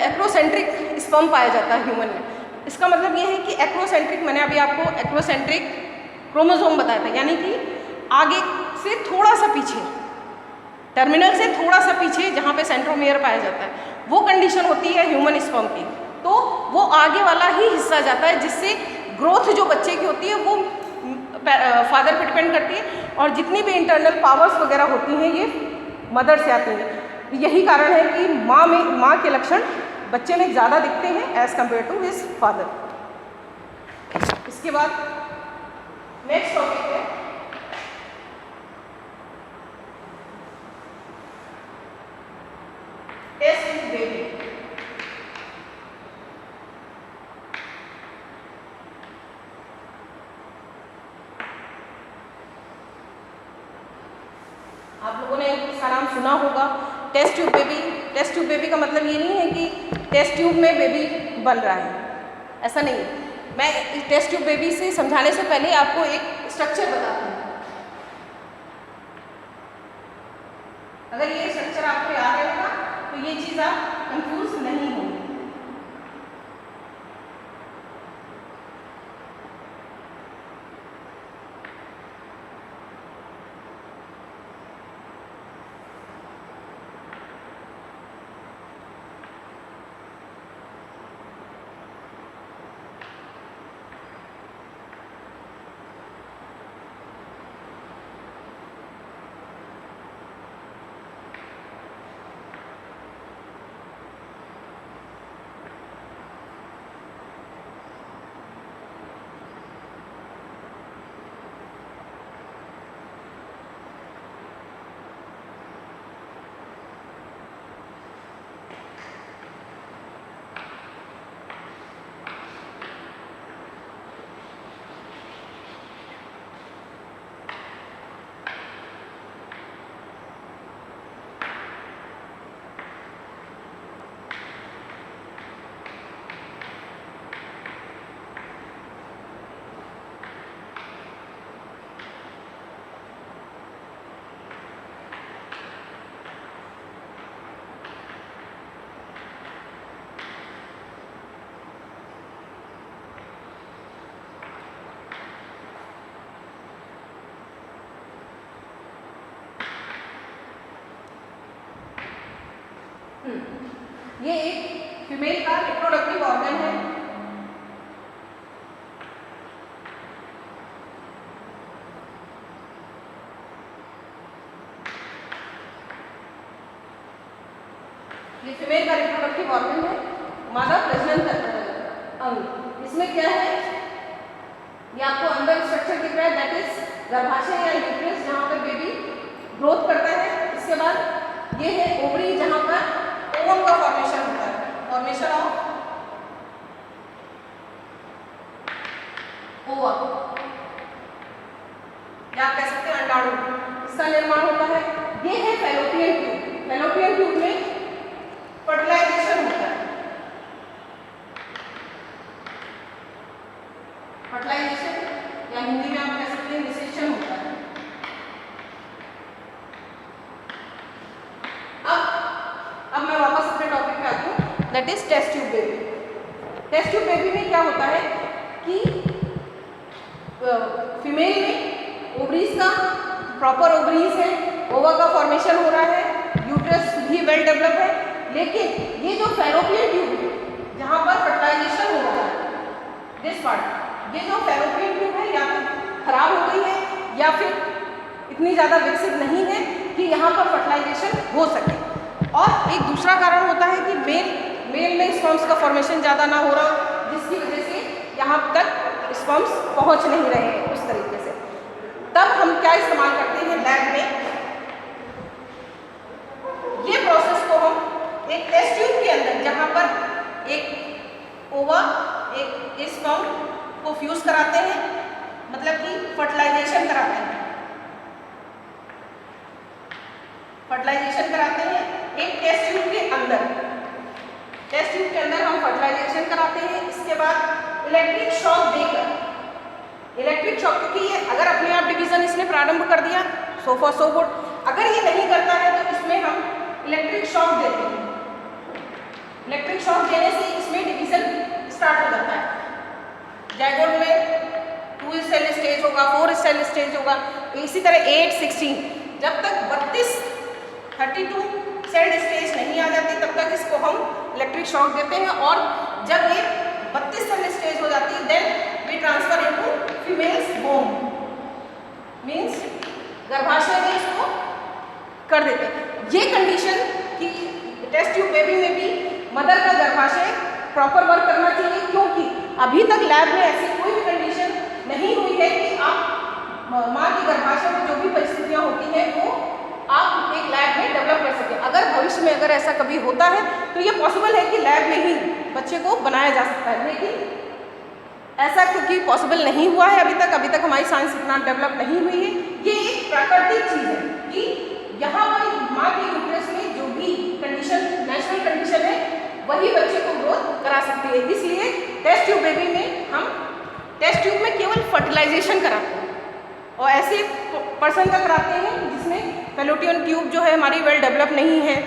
एक्रोसेंट्रिक स्पर्म पाया जाता है ह्यूमन में। इसका मतलब ये है कि एक्रोसेंट्रिक, मैंने अभी आपको एक्रोसेंट्रिक क्रोमोसोम बताया था, यानी कि आगे से थोड़ा सा पीछे, टर्मिनल से थोड़ा सा पीछे जहाँ पे सेंट्रोमियर पाया जाता है, वो कंडीशन होती है ह्यूमन स्पर्म की। तो वो आगे वाला ही हिस्सा जाता है, जिससे ग्रोथ जो बच्चे की होती है वो फादर पे डिपेंड करती है, और जितनी भी इंटरनल पावर्स वगैरह होती हैं ये मदर से आती हैं। यही कारण है कि माँ के लक्षण बच्चे में ज़्यादा दिखते हैं as compare to his father. इसके बाद नेक्स्ट टॉपिक है टेस्ट ट्यूब बेबी। आप लोगों ने इसका नाम सुना होगा, test tube baby. Test tube baby का मतलब ये नहीं है कि टेस्ट ट्यूब में बेबी बन रहा है, ऐसा नहीं है। मैं टेस्ट ट्यूब बेबी से समझाने से पहले आपको एक स्ट्रक्चर बताती हूँ। अगर ये स्ट्रक्चर आपको याद रहेगा तो ये चीज़ आप कंफ्यूज नहीं होंगे। ये एक फीमेल का रिप्रोडक्टिव ऑर्गन है। ये फीमेल का रिप्रोडक्टिव ऑर्गन है, मादा प्रजनन अंग। इसमें क्या है, ये आपको अंदर स्ट्रक्चर दिख रहा है, दैट इज गर्भाशय या यूट्रस, जहाँ पर बेबी ग्रोथ करता है। इसके बाद ये है ओवरी, जहाँ पर ओवम का फॉर्मेशन होता है, फॉर्मेशन ऑफ ओवा, या आप कह सकते हैं अंडाणु, इसका निर्माण होता है। ये है फैलोपियन ट्यूब। फैलोपियन ट्यूब में फर्टिलाइजेशन होता है, फर्टिलाइजेशन या हिंदी में आप कह सकते हैं निषेचन होता है। अब मैं वापस अपने टॉपिक पे आती हूँ, that is test tube baby. Test tube baby में क्या होता है कि फीमेल में ओवरीज का प्रॉपर ओवरीज है, ओवा का फॉर्मेशन हो रहा है, यूट्रस भी वेल डेवलप है, लेकिन ये जो फैलोपियन ट्यूब है जहाँ पर फर्टिलाइजेशन हो रहा है, दिस पार्ट, ये जो फैलोपियन ट्यूब है या तो खराब हो गई है या फिर इतनी ज़्यादा विकसित नहीं है कि यहाँ पर फर्टिलाइजेशन हो सके। और एक दूसरा कारण होता है कि मेल में स्पर्म्स का फॉर्मेशन ज़्यादा ना हो रहा, जिसकी वजह से यहाँ तक स्पर्म्स पहुँच नहीं रहे हैं उस तरीके से। तब हम क्या इस्तेमाल करते हैं लैब में, ये प्रोसेस को हम एक टेस्ट ट्यूब के अंदर, जहाँ पर एक ओवा एक स्पर्म को फ्यूज कराते हैं, मतलब कि फर्टिलाइजेशन कराते हैं, फर्टिलाइजेशन कराते हैं एक टेस्ट ट्यूब के अंदर। टेस्ट ट्यूब के अंदर हम फर्टिलाइजेशन कराते हैं। इसके बाद इलेक्ट्रिक शॉक देकर, इलेक्ट्रिक शॉक, क्योंकि ये अगर अपने आप डिवीजन इसने प्रारंभ कर दिया सो फॉर सो गुड, अगर ये नहीं करता है तो इसमें हम इलेक्ट्रिक शॉक देते हैं। इलेक्ट्रिक शॉक देने से इसमें डिवीजन स्टार्ट हो जाता है। जाइगोट में 2 सेल स्टेज होगा, 4 सेल स्टेज होगा, इसी तरह 8, 16, जब तक 32 सेल स्टेज नहीं आ जाती तब तक इसको हम इलेक्ट्रिक शॉक देते हैं। और जब ये 32 सेल स्टेज हो जाती है then we transfer into females womb, means गर्भाशय में इसको कर देते हैं। ये कंडीशन कि टेस्ट ट्यूब बेबी में भी मदर का गर्भाशय प्रॉपर वर्क करना चाहिए, क्योंकि अभी तक लैब में ऐसी कोई भी कंडीशन नहीं हुई है कि आप माँ की गर्भाशय में जो भी परिस्थितियाँ होती हैं वो आप एक लैब में डेवलप कर सकें। अगर भविष्य में अगर ऐसा कभी होता है तो ये पॉसिबल है कि लैब में ही बच्चे को बनाया जा सकता है, लेकिन ऐसा क्योंकि पॉसिबल नहीं हुआ है अभी तक हमारी साइंस इतना डेवलप नहीं हुई है। ये एक प्राकृतिक चीज़ है कि यहाँ पर माँ के यूट्रस में जो भी कंडीशन, नेचुरल कंडीशन है, वही बच्चे को ग्रोथ करा सकती है। इसलिए टेस्ट ट्यूब बेबी में हम टेस्ट ट्यूब में केवल फर्टिलाइजेशन कराते हैं, और ऐसे पर्सन का कराते हैं जिसमें फैलोपियन ट्यूब जो है हमारी वेल डेवलप नहीं है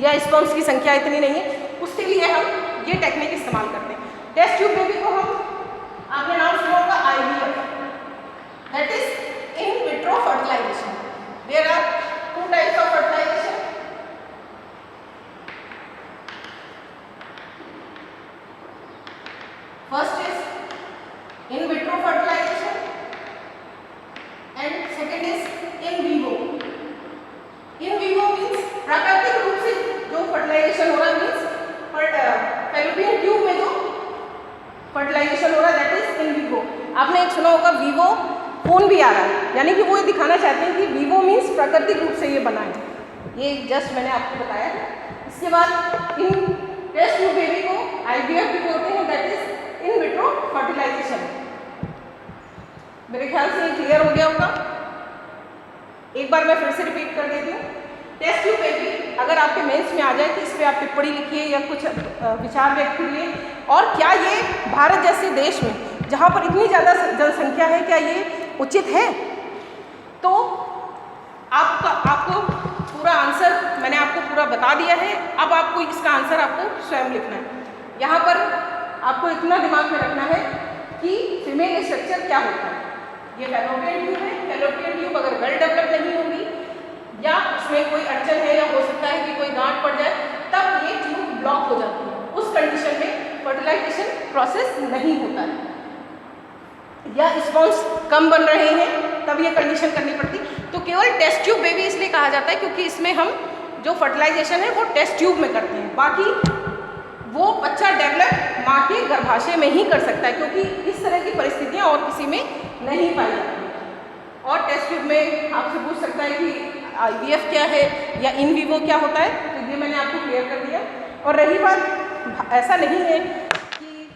या स्पर्म्स की संख्या इतनी नहीं है, उसके लिए हम ये टेक्निक इस्तेमाल करते हैं। टेस्ट ट्यूब बेबी को हम, आपने नाम सुना होगा IVF, that is in vitro fertilization. There are 2 types of fertilization. First is in vitro fertilization and second is in vivo. In vivo means प्राकृतिक रूप से जो फर्टिलाइजेशन हो रहा है, मीन्स फैलोपियन ट्यूब में जो फर्टिलाइजेशन हो रहा है, दैट इज इन विवो। आपने एक सुना होगा विवो फोन भी आ रहा है, यानी कि वो ये दिखाना चाहते हैं कि विवो मीन्स प्राकृतिक रूप से ये बना है। ये जस्ट मैंने आपको बताया। इसके बाद इन टेस्ट ट्यूब बेबी को IVF भी बोलते हैं, that is in vitro fertilization. मेरे ख्याल से ये क्लियर हो गया होगा। एक बार मैं फिर से रिपीट कर देती हूँ। टेस्ट ट्यूब बेबी अगर आपके मेंस में आ जाए तो इस पर आप टिप्पणी लिखिए या कुछ विचार व्यक्त करिए, और क्या ये भारत जैसे देश में जहाँ पर इतनी ज़्यादा जनसंख्या है, क्या ये उचित है? तो आपको पूरा आंसर मैंने आपको पूरा बता दिया है। अब आपको इसका आंसर आपको स्वयं लिखना है। यहाँ पर आपको इतना दिमाग में रखना है कि फीमेल स्ट्रक्चर क्या होता है। ये फैलोपियन ट्यूब है। फैलोपियन ट्यूब अगर वेल डेवलप नहीं होगी या उसमें कोई अड़चन है या हो सकता है कि कोई गांठ पड़ जाए, तब ब्लॉक हो जाती है, उस कंडीशन में फर्टिलाइजेशन प्रोसेस नहीं होता है, या स्पॉन्स कम बन रहे हैं तब ये कंडीशन करनी पड़ती। तो केवल टेस्ट ट्यूब बेबी इसलिए कहा जाता है क्योंकि इसमें हम जो फर्टिलाइजेशन है वो टेस्ट ट्यूब में करते हैं, बाकी वो बच्चा डेवलप माँ के गर्भाशय में ही कर सकता है, क्योंकि इस तरह की परिस्थितियाँ और किसी में नहीं पाई जाती। और टेस्ट ट्यूब में आपसे पूछ सकता है कि IVF क्या है या इन विवो क्या होता है, तो ये मैंने आपको क्लियर कर दिया। और रही बात, ऐसा नहीं है कि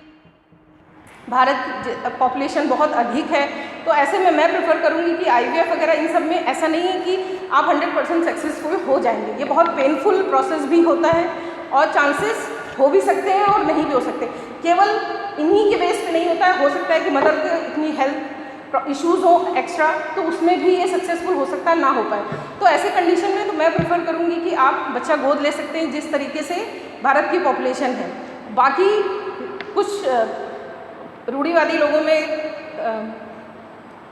भारत पॉपुलेशन बहुत अधिक है तो ऐसे में मैं प्रेफर करूँगी कि IVF वगैरह इन सब में ऐसा नहीं है कि आप 100% सक्सेसफुल हो जाएंगे। ये बहुत पेनफुल प्रोसेस भी होता है और चांसेस हो भी सकते हैं और नहीं भी हो सकते। केवल इन्हीं के बेस पे नहीं होता है, हो सकता है कि मदर के इतनी हेल्थ इश्यूज़ हो एक्स्ट्रा, तो उसमें भी ये सक्सेसफुल हो सकता है, ना हो पाए। तो ऐसे कंडीशन में तो मैं प्रेफर करूँगी कि आप बच्चा गोद ले सकते हैं जिस तरीके से भारत की पॉपुलेशन है। बाकी कुछ रूढ़िवादी लोगों में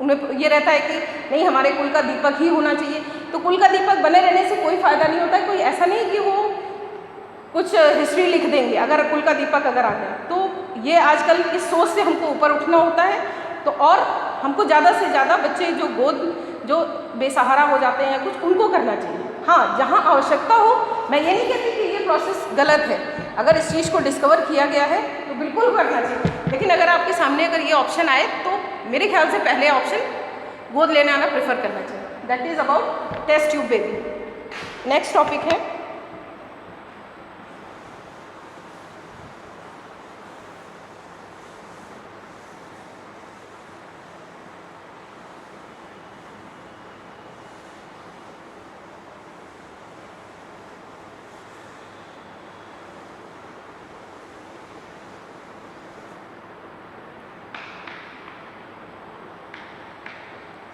उन्हें ये रहता है कि नहीं, हमारे कुल का दीपक ही होना चाहिए। तो कुल का दीपक बने रहने से कोई फ़ायदा नहीं होता है। कोई ऐसा नहीं कि वो कुछ हिस्ट्री लिख देंगे अगर कुल का दीपक अगर आ गया। तो ये आजकल इस सोच से हमको ऊपर उठना होता है। तो और हमको ज़्यादा से ज़्यादा बच्चे जो बेसहारा हो जाते हैं कुछ, उनको करना चाहिए। हाँ, जहाँ आवश्यकता हो, मैं ये नहीं कहती कि ये प्रोसेस गलत है। अगर इस चीज़ को डिस्कवर किया गया है तो बिल्कुल करना चाहिए, लेकिन अगर आपके सामने अगर ये ऑप्शन आए तो मेरे ख्याल से पहले ऑप्शन गोद लेने आना प्रेफर करना चाहिए। That is about test tube baby. Next topic है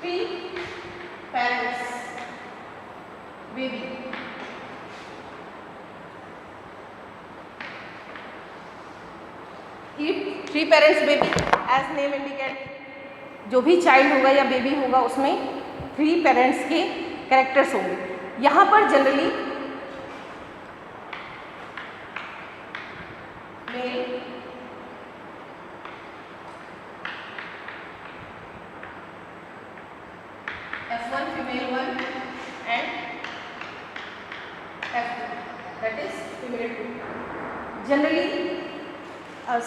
pre parents baby. Pre parents baby as name indicate, जो भी चाइल्ड होगा या बेबी होगा उसमें 3 पेरेंट्स के कैरेक्टर्स होंगे। यहाँ पर generally male F1 female 1 and F2 that is female 2। Generally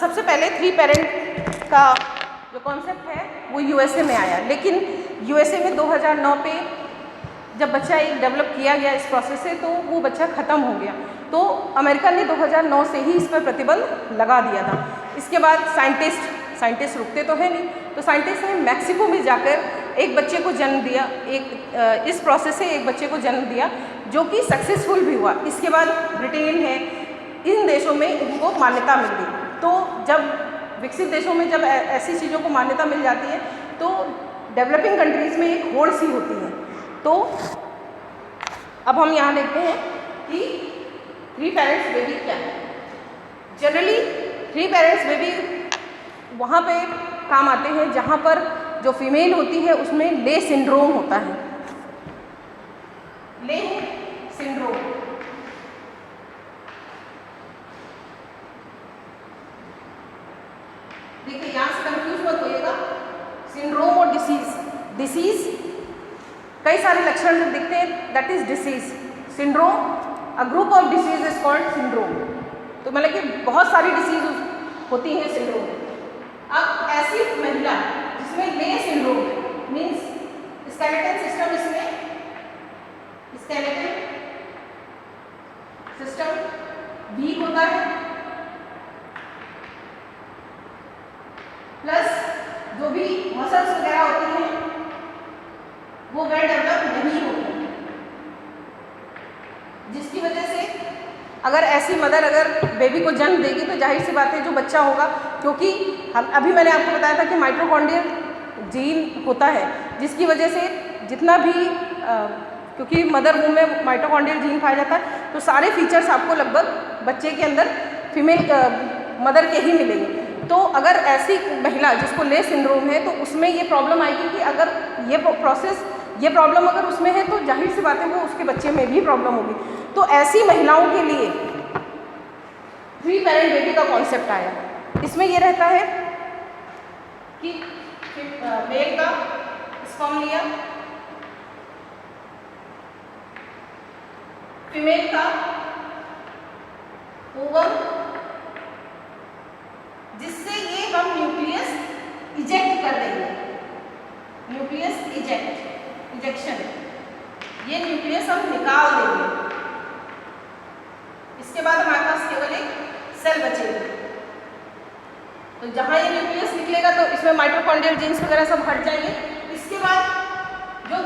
सबसे पहले 3 पेरेंट का जो कॉन्सेप्ट है वो USA में आया, लेकिन USA में 2009 पे जब बच्चा एक डेवलप किया गया इस प्रोसेस से तो वो बच्चा ख़त्म हो गया। तो अमेरिका ने 2009 से ही इस पर प्रतिबंध लगा दिया था। इसके बाद साइंटिस्ट रुकते तो है नहीं, तो साइंटिस्ट ने मैक्सिको में जाकर एक बच्चे को जन्म दिया, इस प्रोसेस से एक बच्चे को जन्म दिया जो कि सक्सेसफुल भी हुआ। इसके बाद ब्रिटेन है, इन देशों में इनको मान्यता मिल गई। तो जब विकसित देशों में जब ऐसी चीज़ों को मान्यता मिल जाती है तो डेवलपिंग कंट्रीज़ में एक होड़ सी होती है। तो अब हम यहाँ देखते हैं कि 3 पेरेंट्स बेबी क्या है। जनरली 3 पेरेंट्स बेबी वहाँ पे काम आते हैं जहाँ पर जो फीमेल होती है उसमें ले सिंड्रोम होता है। ले सिंड्रोम, देखिए यहाँ से कंफ्यूज मत होइएगा। सिंड्रोम और डिसीज कई सारे लक्षण जब दिखते हैं that is disease. Syndrome, a group of disease is called syndrome. तो मतलब कि बहुत सारी डिसीज होती हैं सिंड्रोम। अब ऐसी महिला जिसमें ले सिंड्रोम है, मीन्स स्केलेटल सिस्टम, इसमें स्केलेटल सिस्टम वीक होता है, प्लस जो भी मसल्स वगैरह होती हैं वो वेल डेवलप नहीं होती, जिसकी वजह से अगर ऐसी मदर अगर बेबी को जन्म देगी तो जाहिर सी बात है जो बच्चा होगा, क्योंकि हम अभी मैंने आपको बताया था कि माइटोकॉन्ड्रियल जीन होता है जिसकी वजह से जितना भी क्योंकि मदर वूम में माइटोकॉन्ड्रियल जीन पाया जाता है तो सारे फीचर्स आपको लगभग बच्चे के अंदर फीमेल मदर के ही मिलेंगे। तो अगर ऐसी महिला जिसको ले सिंड्रोम है तो उसमें ये प्रॉब्लम आएगी कि अगर ये प्रॉब्लम अगर उसमें है तो जाहिर सी बात है वो उसके बच्चे में भी प्रॉब्लम होगी। तो ऐसी महिलाओं के लिए 3 पेरेंट बेबी का कॉन्सेप्ट आया। इसमें ये रहता है कि मेल का स्पर्म लिया, फीमेल का ओवम, जिससे ये हम न्यूक्लियस इजेक्ट कर देंगे, न्यूक्लियस इजेक्शन, ये न्यूक्लियस हम निकाल देंगे। इसके बाद हमारे पास केवल एक सेल बचेगी। तो जहां ये न्यूक्लियस निकलेगा तो इसमें माइटोकॉन्ड्रियल जीन्स वगैरह सब हट जाएंगे। इसके बाद जो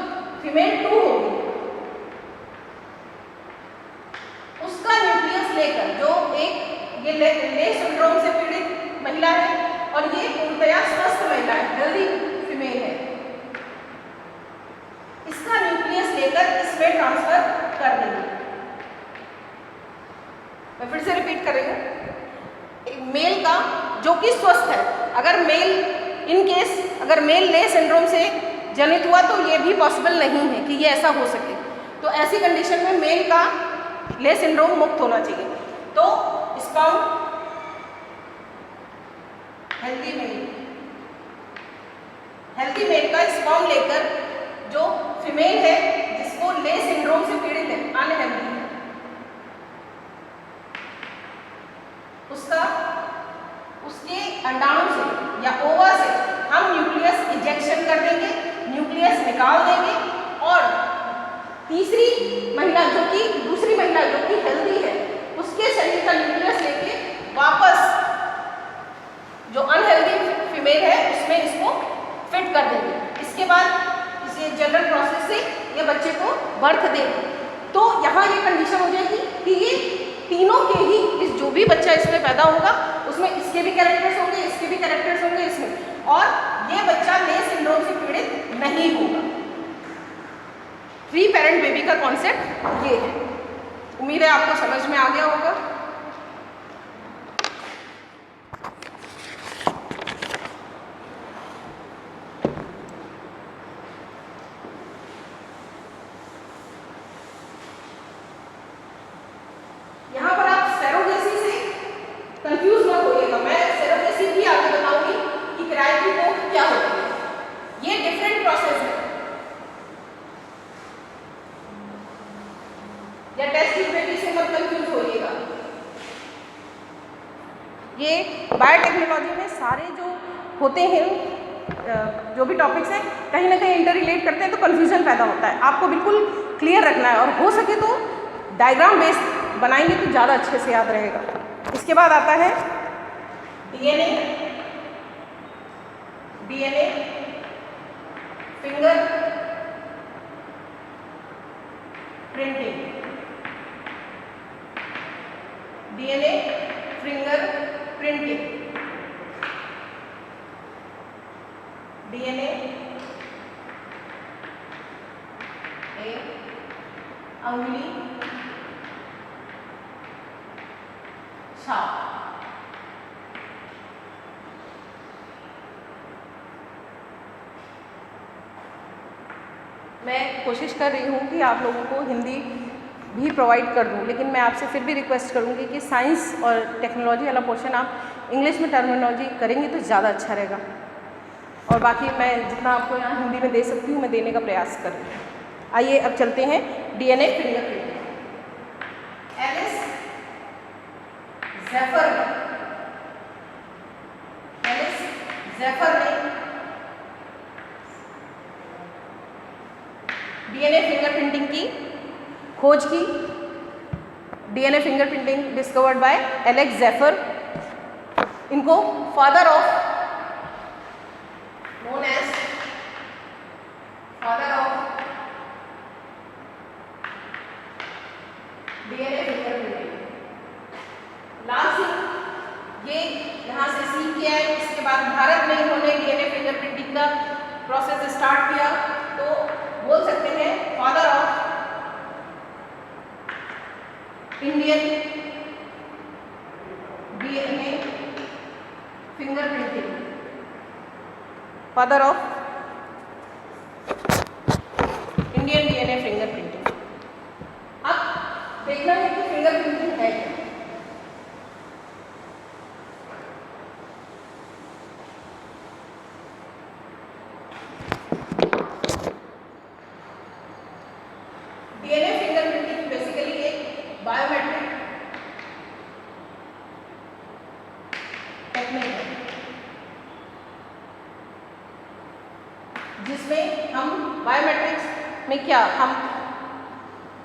फीमेल 2 होगी उसका न्यूक्लियस लेकर, जो एक ये ले सिंड्रोम से पीड़ित महिला है और ये पूर्णतया स्वस्थ महिला है, हेल्दी फीमेल है, इसका न्यूक्लियस लेकर इसमें ट्रांसफर कर देंगे। मैं फिर से रिपीट कर रही हूँ, मेल का जो कि स्वस्थ है, अगर मेल इन केस अगर मेल ले सिंड्रोम से जनित हुआ तो ये भी पॉसिबल नहीं है कि ये ऐसा हो सके। तो ऐसी कंडीशन में मेल का ले सिंड्रोम मुक्त होना चाहिए। तो स्पर्म हेल्दी मेल का स्पर्म लेकर जो फीमेल है जिसको ले सिंड्रोम से पीड़ित है, अनहेल्दी है, उसके अंडाणु से या ओवा से हम न्यूक्लियस इजेक्शन कर देंगे, न्यूक्लियस निकाल देंगे और दूसरी महिला जो कि हेल्दी है उसके शरीर का न्यूक्लियस लेके वापस जो अनहेल्दी फीमेल है उसमें इसको फिट कर देंगे। इसके बाद इसे जनरल प्रोसेस से ये बच्चे को बर्थ देंगे। तो यहाँ ये कंडीशन हो जाएगी कि ये तीनों के ही जो भी बच्चा इसमें पैदा होगा उसमें इसके भी कैरेक्टर्स होंगे, इसके भी कैरेक्टर्स होंगे इसमें, और ये बच्चा ले सिंड्रोम से पीड़ित नहीं होगा। 3 पेरेंट बेबी का कॉन्सेप्ट ये है। उम्मीद है आपको समझ में आ गया होगा। यहाँ पर आप सेरोगेसी से कंफ्यूज मत होइएगा, मैं सेरोगेसी भी आगे बताऊंगी कि क्रायोजेनिक क्या होती है। ये डिफरेंट प्रोसेस है। या टेस्ट ट्यूब बेबी से मत कंफ्यूज होइएगा। ये बायोटेक्नोलॉजी में सारे जो होते हैं जो भी टॉपिक्स हैं कहीं ना कहीं इंटर रिलेट करते हैं, तो कन्फ्यूजन पैदा होता है। आपको बिल्कुल क्लियर रखना है और हो सके तो डायग्राम बेस्ड बनाएंगे तो ज़्यादा अच्छे से याद रहेगा। इसके बाद आता है DNA finger printing, DNA finger printing, DNA अंगुली छाप। मैं कोशिश कर रही हूँ कि आप लोगों को हिंदी भी प्रोवाइड कर दूँ, लेकिन मैं आपसे फिर भी रिक्वेस्ट करूँगी कि साइंस और टेक्नोलॉजी वाला पोर्शन आप इंग्लिश में टर्मिनोलॉजी करेंगे तो ज़्यादा अच्छा रहेगा। और बाकी मैं जितना आपको यहाँ हिंदी में दे सकती हूँ मैं देने का प्रयास कर रही हूँ। आइए अब चलते हैं डीएनए फिंगरप्रिंट। एलिस ज़ेफर ने डीएनए फिंगरप्रिंटिंग की खोज की। DNA fingerprinting discovered by Alec Jeffreys. इनको father of known as father of DNA fingerprinting. Lal Singh ये यहाँ से सीख के आए। इसके बाद भारत में इन्होंने डीएनए फिंगरप्रिंटिंग का प्रोसेस स्टार्ट किया, तो बोल सकते हैं father of Indian DNA fingerprinting, father of Indian DNA fingerprinting. अब देखना है कि फिंगरप्रिंटिंग है क्या। में क्या हम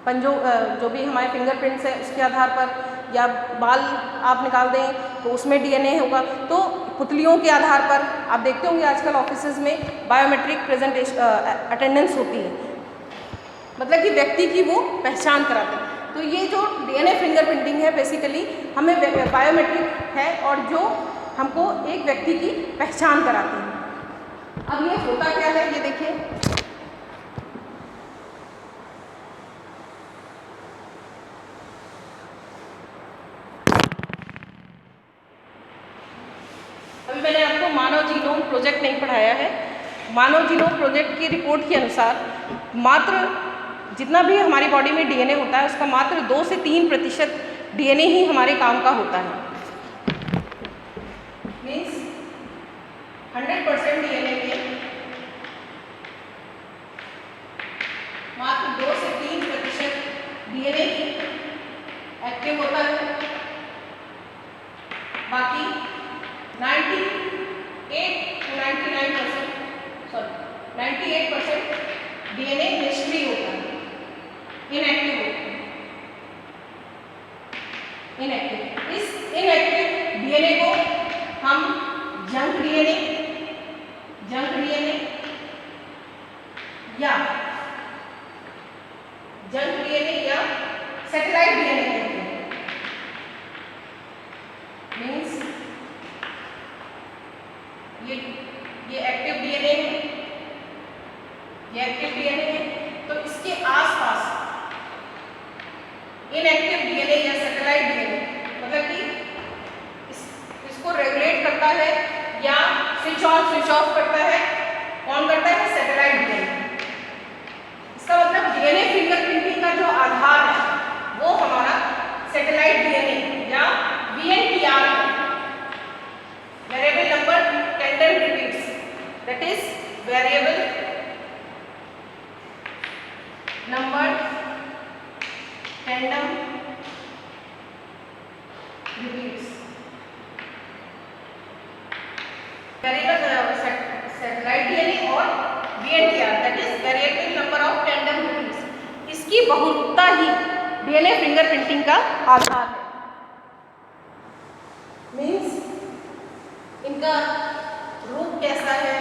पंजों जो भी हमारे फिंगरप्रिंट्स है उसके आधार पर, या बाल आप निकाल दें तो उसमें डीएनए होगा। तो पुतलियों के आधार पर आप देखते होंगे आजकल ऑफिसेज में बायोमेट्रिक प्रेजेंटेशन अटेंडेंस होती है, मतलब कि व्यक्ति की वो पहचान कराते हैं। तो ये जो डीएनए फिंगरप्रिंटिंग है बेसिकली हमें बायोमेट्रिक है और जो हमको एक व्यक्ति की पहचान कराती है। अब ये होता क्या है, ये देखिए, अभी मैंने आपको मानव जीनोम प्रोजेक्ट नहीं पढ़ाया है। मानव जीनोम प्रोजेक्ट की रिपोर्ट के अनुसार मात्र जितना भी हमारी बॉडी में डीएनए होता है उसका मात्र 2 से 3% डीएनए ही हमारे काम का होता है। मीन्स 100% डीएनए में मात्र 2 से 3% डीएनए ही एक्टिव होता है, बाकी 98% डीएनए निष्क्रिय होता है, इनएक्टिव होता है। इनएक्टिव, इस इनएक्टिव डीएनए को हम जंक डीएनए या सैटेलाइट डीएनए कहते हैं। मीन्स ये एक्टिव डीएनए है, ये एक्टिव डीएनए है, तो इसके आसपास इनएक्टिव डीएनए या सैटेलाइट डीएनए, मतलब कि इसको रेगुलेट करता है या स्विच ऑन स्विच ऑफ करता है, ऑन करता है सैटेलाइट डीएनए। इसका मतलब डीएनए फिंगरप्रिंटिंग का जो आधार है वो हमारा सैटेलाइट डीएनए या VNTR, variable number tendon repeats, that is variable number tendon repeats, variable satellite DNA और VNTR, that is variable number of tendon repeats. इसकी बहुरूपता ही डीएनए फिंगरप्रिंटिंग का आधार है। मीन्स इनका रूप कैसा है,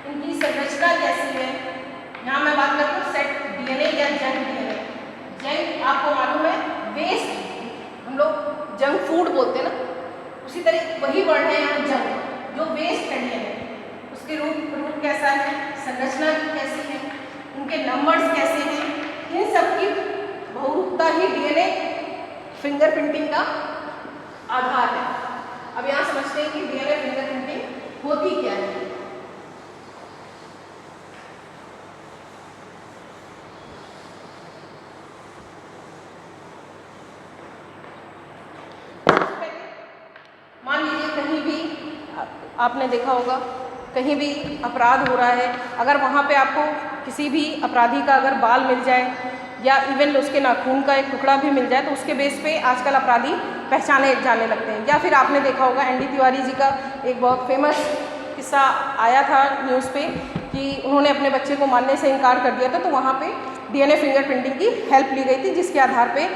इनकी संरचना कैसी है। यहाँ मैं बात करती हूँ सेट डीएनए या जंक डीएनए। जंक आपको मालूम है वेस्ट, हम लोग जंक फूड बोलते हैं ना, उसी तरह वही वर्ड है यहाँ जंक, जो वेस्ट है डीएनए। उसके रूप कैसा है, संरचना कैसी है, उनके नंबर्स कैसे हैं, इन सब की बहुरूपता ही डीएनए फिंगरप्रिंटिंग का आधार है। अब यहाँ समझते हैं कि डीएनए फिंगरप्रिंटिंग होती क्या है। मान लीजिए कहीं भी आपने देखा होगा, कहीं भी अपराध हो रहा है, अगर वहाँ पे आपको किसी भी अपराधी का अगर बाल मिल जाए या इवन उसके नाखून का एक टुकड़ा भी मिल जाए तो उसके बेस पे आजकल अपराधी पहचाने जाने लगते हैं। या फिर आपने देखा होगा एनडी तिवारी जी का एक बहुत फेमस किस्सा आया था न्यूज़ पे कि उन्होंने अपने बच्चे को मारने से इनकार कर दिया था, तो वहाँ पे डीएनए फिंगरप्रिंटिंग की हेल्प ली गई थी, जिसके आधार पे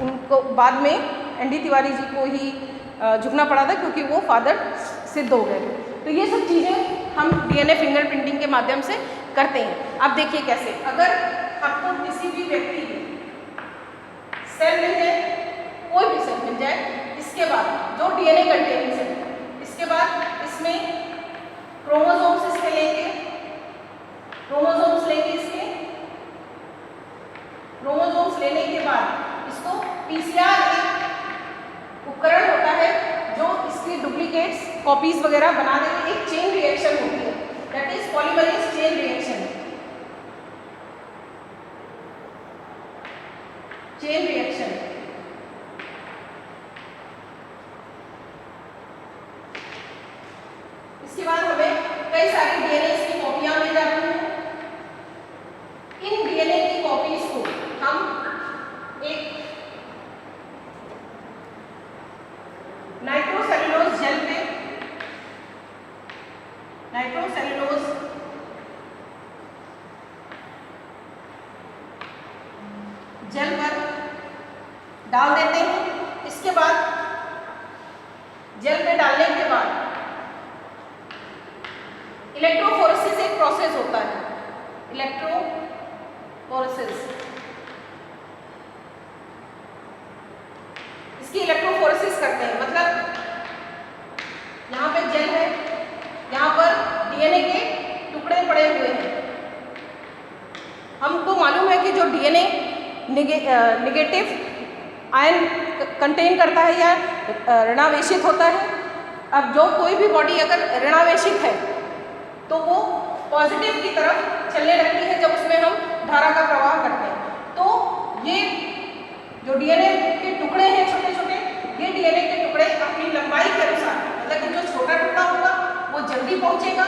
उनको बाद में एनडी तिवारी जी को ही झुकना पड़ा था क्योंकि वो फादर सिद्ध हो गए थे। तो ये सब चीज़ें हम डीएनए फिंगरप्रिंटिंग के माध्यम से करते हैं। अब देखिए कैसे, अगर आपको किसी भी व्यक्ति की सेल मिल जाए, कोई भी सेल मिल जाए, इसके बाद जो डीएनए कंटेनिंग सेल, इसके बाद इसमें क्रोमोसोम्स इसके लेंगे, क्रोमोसोम्स लेंगे इसके, क्रोमोसोम्स लेने के बाद इसको पीसीआर एक उपकरण होता है जो इसकी डुप्लीकेट्स कॉपीज वगैरह बना देते, एक चेन रिएक्शन होती है, that is polymerase chain reaction. Chain reaction इसके बाद हमें कई सारी डीएनए की कॉपियां मिल जाती हैं। इन डीएनए की कॉपीज को हम एक नाइट्रोसेल्यूलोज जेल पे, नाइट्रोसेल्यूलोज डाल देते हैं। इसके बाद जेल में डालने के बाद इलेक्ट्रोफोरेसिस एक प्रोसेस होता है, इलेक्ट्रोफोरेसिस। इसकी इलेक्ट्रोफोरेसिस करते हैं, मतलब यहाँ पे जेल है, यहाँ पर डीएनए के टुकड़े पड़े हुए हैं। हमको मालूम है कि जो डीएनए निगेटिव आयन कंटेन करता है या ऋणावेशित होता है। अब जो कोई भी बॉडी अगर ऋणावेशित है तो वो पॉजिटिव की तरफ चलने लगती है जब उसमें हम धारा का प्रवाह करते हैं। तो ये जो डीएनए के टुकड़े हैं छोटे छोटे, ये डीएनए के टुकड़े अपनी लंबाई के अनुसार, मतलब कि जो छोटा टुकड़ा होगा वो जल्दी पहुंचेगा,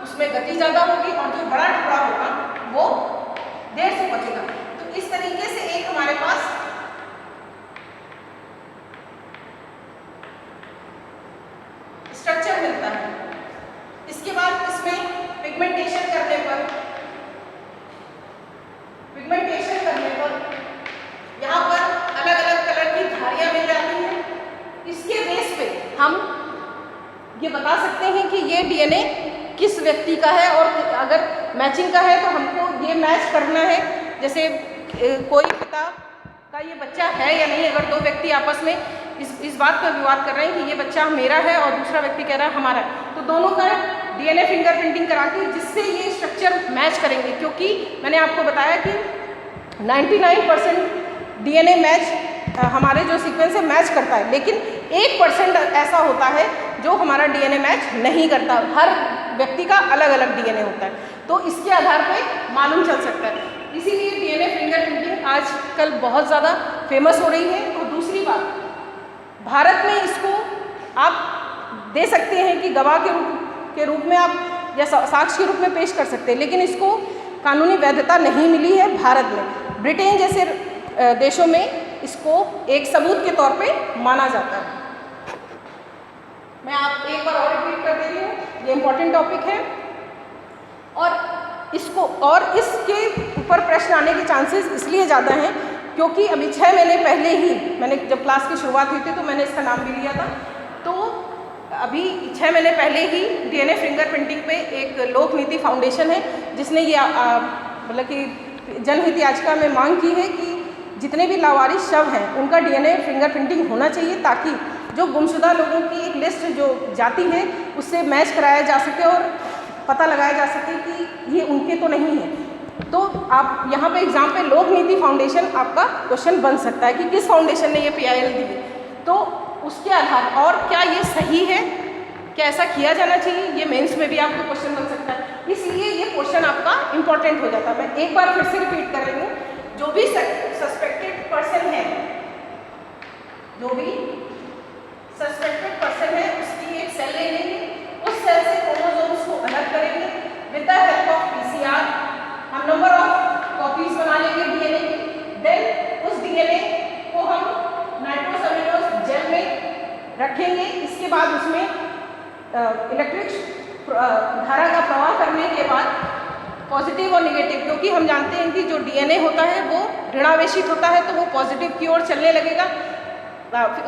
उसमें गति ज़्यादा होगी, और जो बड़ा टुकड़ा होगा वो देर से पहुंचेगा। तो इस तरीके से एक हमारे पास स्ट्रक्चर मिलता है। इसके बाद इसमें पिगमेंटेशन करने पर यहाँ पर अलग अलग कलर की धारियाँ मिल जाती हैं। इसके बेस पे हम ये बता सकते हैं कि ये डीएनए किस व्यक्ति का है, और अगर मैचिंग का है तो हमको ये मैच करना है। जैसे कोई पिता का ये बच्चा है या नहीं, अगर दो व्यक्ति आपस में इस बात पर विवाद कर रहे हैं कि ये बच्चा मेरा है और दूसरा व्यक्ति कह रहा है हमारा है, तो दोनों का डीएनए फिंगरप्रिंटिंग करा के जिससे ये स्ट्रक्चर मैच करेंगे। क्योंकि मैंने आपको बताया कि 99% डीएनए मैच हमारे जो सीक्वेंस है मैच करता है, लेकिन 1% ऐसा होता है जो हमारा डीएनए मैच नहीं करता। हर व्यक्ति का अलग अलग डीएनए होता है, तो इसके आधार पे मालूम चल सकता है। इसीलिए डीएनए फिंगरप्रिंटिंग आजकल बहुत ज़्यादा फेमस हो रही है। और दूसरी बात, भारत में इसको आप दे सकते हैं कि गवाह के रूप में आप या साक्ष्य के रूप में पेश कर सकते हैं, लेकिन इसको कानूनी वैधता नहीं मिली है भारत में। ब्रिटेन जैसे देशों में इसको एक सबूत के तौर पे माना जाता है। मैं आप एक बार और रिपीट कर दे रही हूँ, ये इम्पोर्टेंट टॉपिक है और इसके ऊपर प्रश्न आने के चांसेस इसलिए ज़्यादा हैं क्योंकि अभी 6 महीने पहले ही मैंने जब क्लास की शुरुआत हुई थी तो मैंने इसका नाम भी लिया था। तो अभी 6 महीने पहले ही डीएनए फिंगरप्रिंटिंग पे एक लोक नीति फाउंडेशन है जिसने ये मतलब कि जनहित याचिका में मांग की है कि जितने भी लावारिस शव हैं उनका डीएनए फिंगरप्रिंटिंग होना चाहिए, ताकि जो गुमशुदा लोगों की एक लिस्ट जो जाती है उससे मैच कराया जा सके और पता लगाया जा सके कि ये उनके तो नहीं है। तो आप यहाँ पे एग्जाम पे लोक नीति फाउंडेशन आपका क्वेश्चन बन सकता है कि किस फाउंडेशन ने ये PIL दी है, तो उसके आधार और क्या ये सही है, क्या ऐसा किया जाना चाहिए, ये मेंस में भी आपको क्वेश्चन बन सकता है। इसलिए ये क्वेश्चन आपका इंपॉर्टेंट हो जाता है। मैं एक बार फिर से रिपीट कर रही हूँ, जो भी सस्पेक्टेड पर्सन है, जो भी सस्पेक्टेड पर्सन है उसकी एक सेल ले लेंगे, उस सेल से क्रोमोसोम्स को अलग करेंगे with the help of PCR। हम नंबर ऑफ कॉपीज बना लेंगे डीएनए की, देन उस डीएनए को हम नाइट्रोसैल्यूलोज जेल में रखेंगे। इसके बाद उसमें इलेक्ट्रिक धारा का प्रवाह करने के बाद पॉजिटिव और निगेटिव, क्योंकि हम जानते हैं कि जो डीएनए होता है वो ऋणावेशित होता है तो वो पॉजिटिव की ओर चलने लगेगा।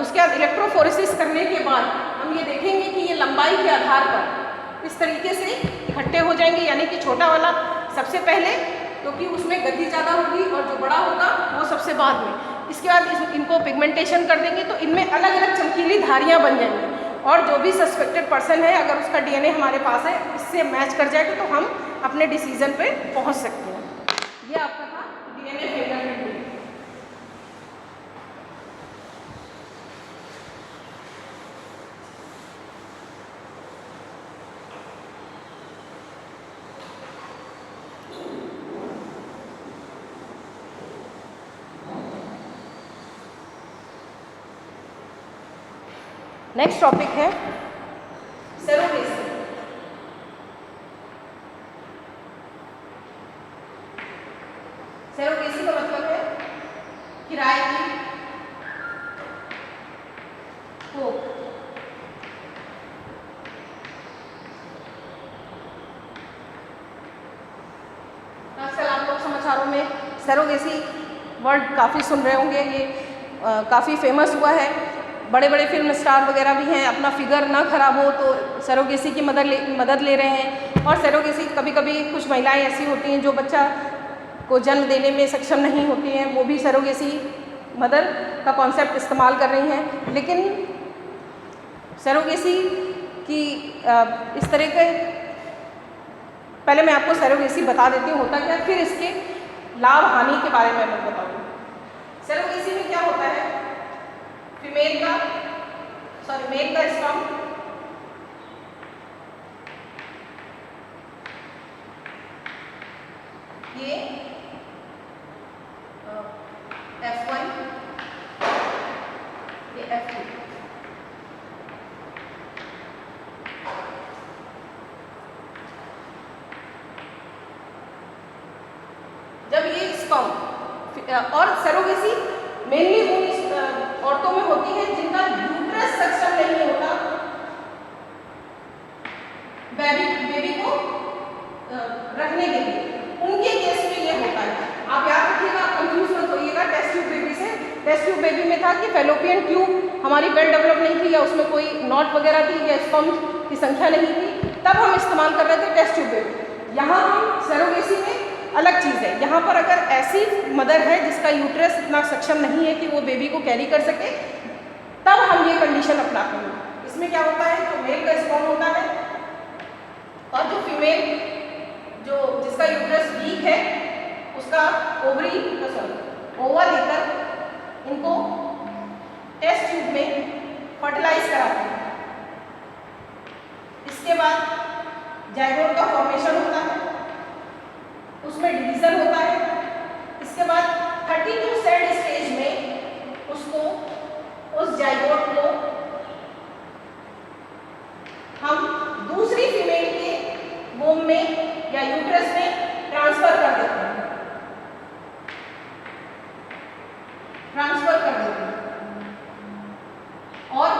उसके बाद इलेक्ट्रोफोरेसिस करने के बाद हम ये देखेंगे कि ये लंबाई के आधार पर इस तरीके से इकट्ठे हो जाएंगे, यानी कि छोटा वाला सबसे पहले क्योंकि उसमें गति ज़्यादा होगी और जो बड़ा होगा वो सबसे बाद में। इसके बाद इनको पिगमेंटेशन कर देंगे तो इनमें अलग अलग चमकीली धारियाँ बन जाएंगी, और जो भी सस्पेक्टेड पर्सन है अगर उसका डीएनए हमारे पास है इससे मैच कर जाएगा तो हम अपने डिसीजन पे पहुंच सकते हैं। ये आपका था डीएनए फिंगरप्रिंटिंग। नेक्स्ट टॉपिक है सेरोगेसी। सेरोगेसी का मतलब है किराए की कोख। आजकल आप लोग समाचारों में सेरोगेसी वर्ड काफ़ी सुन रहे होंगे। ये काफ़ी फेमस हुआ है, बड़े बड़े फिल्म स्टार वगैरह भी हैं, अपना फिगर ना खराब हो तो सरोगेसी की मदद ले रहे हैं। और सरोगेसी कभी कभी कुछ महिलाएं ऐसी होती हैं जो बच्चा को जन्म देने में सक्षम नहीं होती हैं, वो भी सरोगेसी मदर का कॉन्सेप्ट इस्तेमाल कर रही हैं। लेकिन सरोगेसी की इस तरह के, पहले मैं आपको सरोगेसी बता देती हूँ होता क्या, फिर इसके लाभ हानि के बारे में मैं बताऊँगी। सरोगेसी में क्या होता है, मेल का स्पर्म ये F1 ये F2, जब ये स्पर्म और सरोगेसी मेनली उन औरतों में होती है जिनका यूट्रस सक्षम नहीं होता बेबी को रखने के लिए, उनके केस में ये होता है। आप याद रखिएगा, कंफ्यूज मत होइएगा टेस्ट ट्यूब बेबी से। टेस्ट ट्यूब बेबी में था कि फैलोपियन ट्यूब हमारी वेल डेवलप नहीं थी या उसमें कोई नॉट वगैरह थी या स्पर्म की संख्या नहीं थी, तब हम इस्तेमाल कर रहे थे टेस्ट ट्यूब बेबी। यहाँ हम सरोगेसी में अलग चीज़ है, यहाँ पर अगर ऐसी मदर है जिसका यूट्रस इतना सक्षम नहीं है कि वो बेबी को कैरी कर सके, तब हम ये कंडीशन अपनाते हैं। इसमें क्या होता है, जो मेल का स्पर्म होता है और जो फीमेल जिसका यूट्रस वीक है उसका ओवा लेकर इनको टेस्ट ट्यूब में फर्टिलाइज कराते हैं। इसके बाद जाइगोट का फॉर्मेशन होता है, उसमें डिवीजन होता है। इसके बाद 32 सेल स्टेज में उस जाइगोट को हम दूसरी फीमेल के वोम में या यूट्रस में ट्रांसफर कर देते हैं। और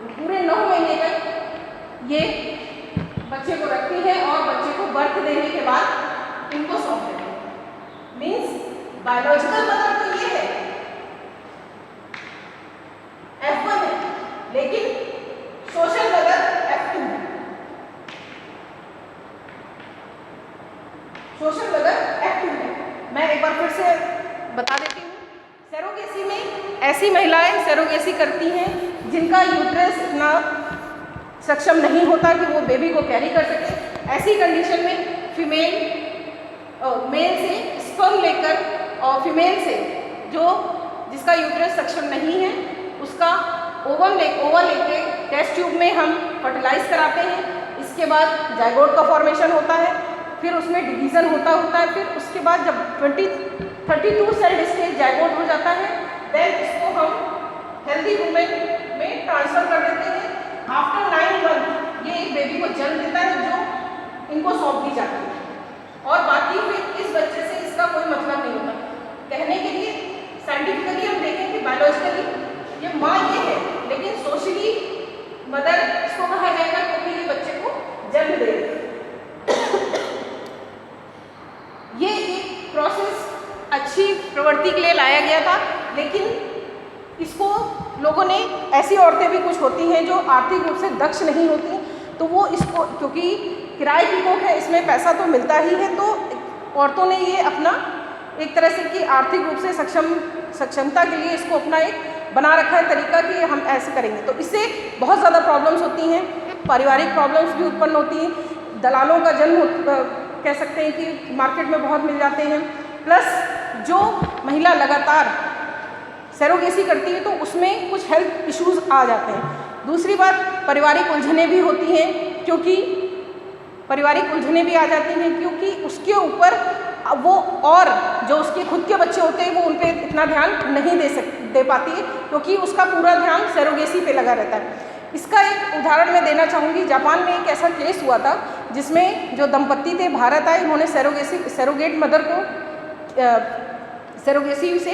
पूरे 9 महीने तक ये बच्चे को रखती है और बच्चे को बर्थ देने के बाद इनको सौंप देते हैं। मीन्स बायोलॉजिकल मदर तो ये है F1 है, लेकिन सोशल मदर F2 है। सोशल मदर F2 है। मैं एक बार फिर से बता देती हूँ, सरोगेसी में ऐसी महिलाएं सरोगेसी करती हैं जिनका यूट्रस इतना सक्षम नहीं होता कि वो बेबी को कैरी कर सके। ऐसी कंडीशन में मेल से स्पर्म लेकर और फीमेल से जिसका यूट्रस सक्षम नहीं है उसका ओवम लेके टेस्ट ट्यूब में हम फर्टिलाइज कराते हैं। इसके बाद जाइगोट का फॉर्मेशन होता है, फिर उसमें डिवीज़न होता है। फिर उसके बाद जब 32 सेल स्टेज जाइगोट हो जाता है, देन इसको हम हेल्दी वुमेन में ट्रांसफर कर देते हैं। आफ्टर 9 मंथ ये एक बेबी को जन्म देता है जो इनको सौंप दी जाती है। और बाकी फिर इस बच्चे से इसका कोई मतलब नहीं होता। कहने के लिए साइंटिफिकली हम देखें कि बायोलॉजिकली ये माँ ये है, लेकिन सोशली मदर इसको कहा जाएगा क्योंकि ये बच्चे को जन्म दे रही है। ये एक प्रोसेस अच्छी प्रवृत्ति के लिए लाया गया था, लेकिन इसको लोगों ने, ऐसी औरतें भी कुछ होती हैं जो आर्थिक रूप से दक्ष नहीं होती, तो वो इसको, क्योंकि किराए की कोख है, इसमें पैसा तो मिलता ही है, तो औरतों ने ये अपना एक तरह से कि आर्थिक रूप से सक्षमता के लिए इसको अपना एक बना रखा है तरीका कि हम ऐसे करेंगे। तो इससे बहुत ज़्यादा प्रॉब्लम्स होती हैं, पारिवारिक प्रॉब्लम्स भी उत्पन्न होती हैं, दलालों का जन्म कह सकते हैं कि मार्केट में बहुत मिल जाते हैं। प्लस जो महिला लगातार सरोगेसी करती है तो उसमें कुछ हेल्थ इश्यूज आ जाते हैं। दूसरी बात, पारिवारिक उलझनें भी होती हैं, क्योंकि क्योंकि उसके ऊपर वो और जो उसके खुद के बच्चे होते हैं वो उन पर इतना ध्यान नहीं दे पाती है, क्योंकि उसका पूरा ध्यान सरोगेसी पे लगा रहता है। इसका एक उदाहरण मैं देना चाहूँगी। जापान में एक ऐसा केस हुआ था जिसमें जो दंपत्ति थे भारत आए, उन्होंने सरोगेट मदर को सरोगेसी से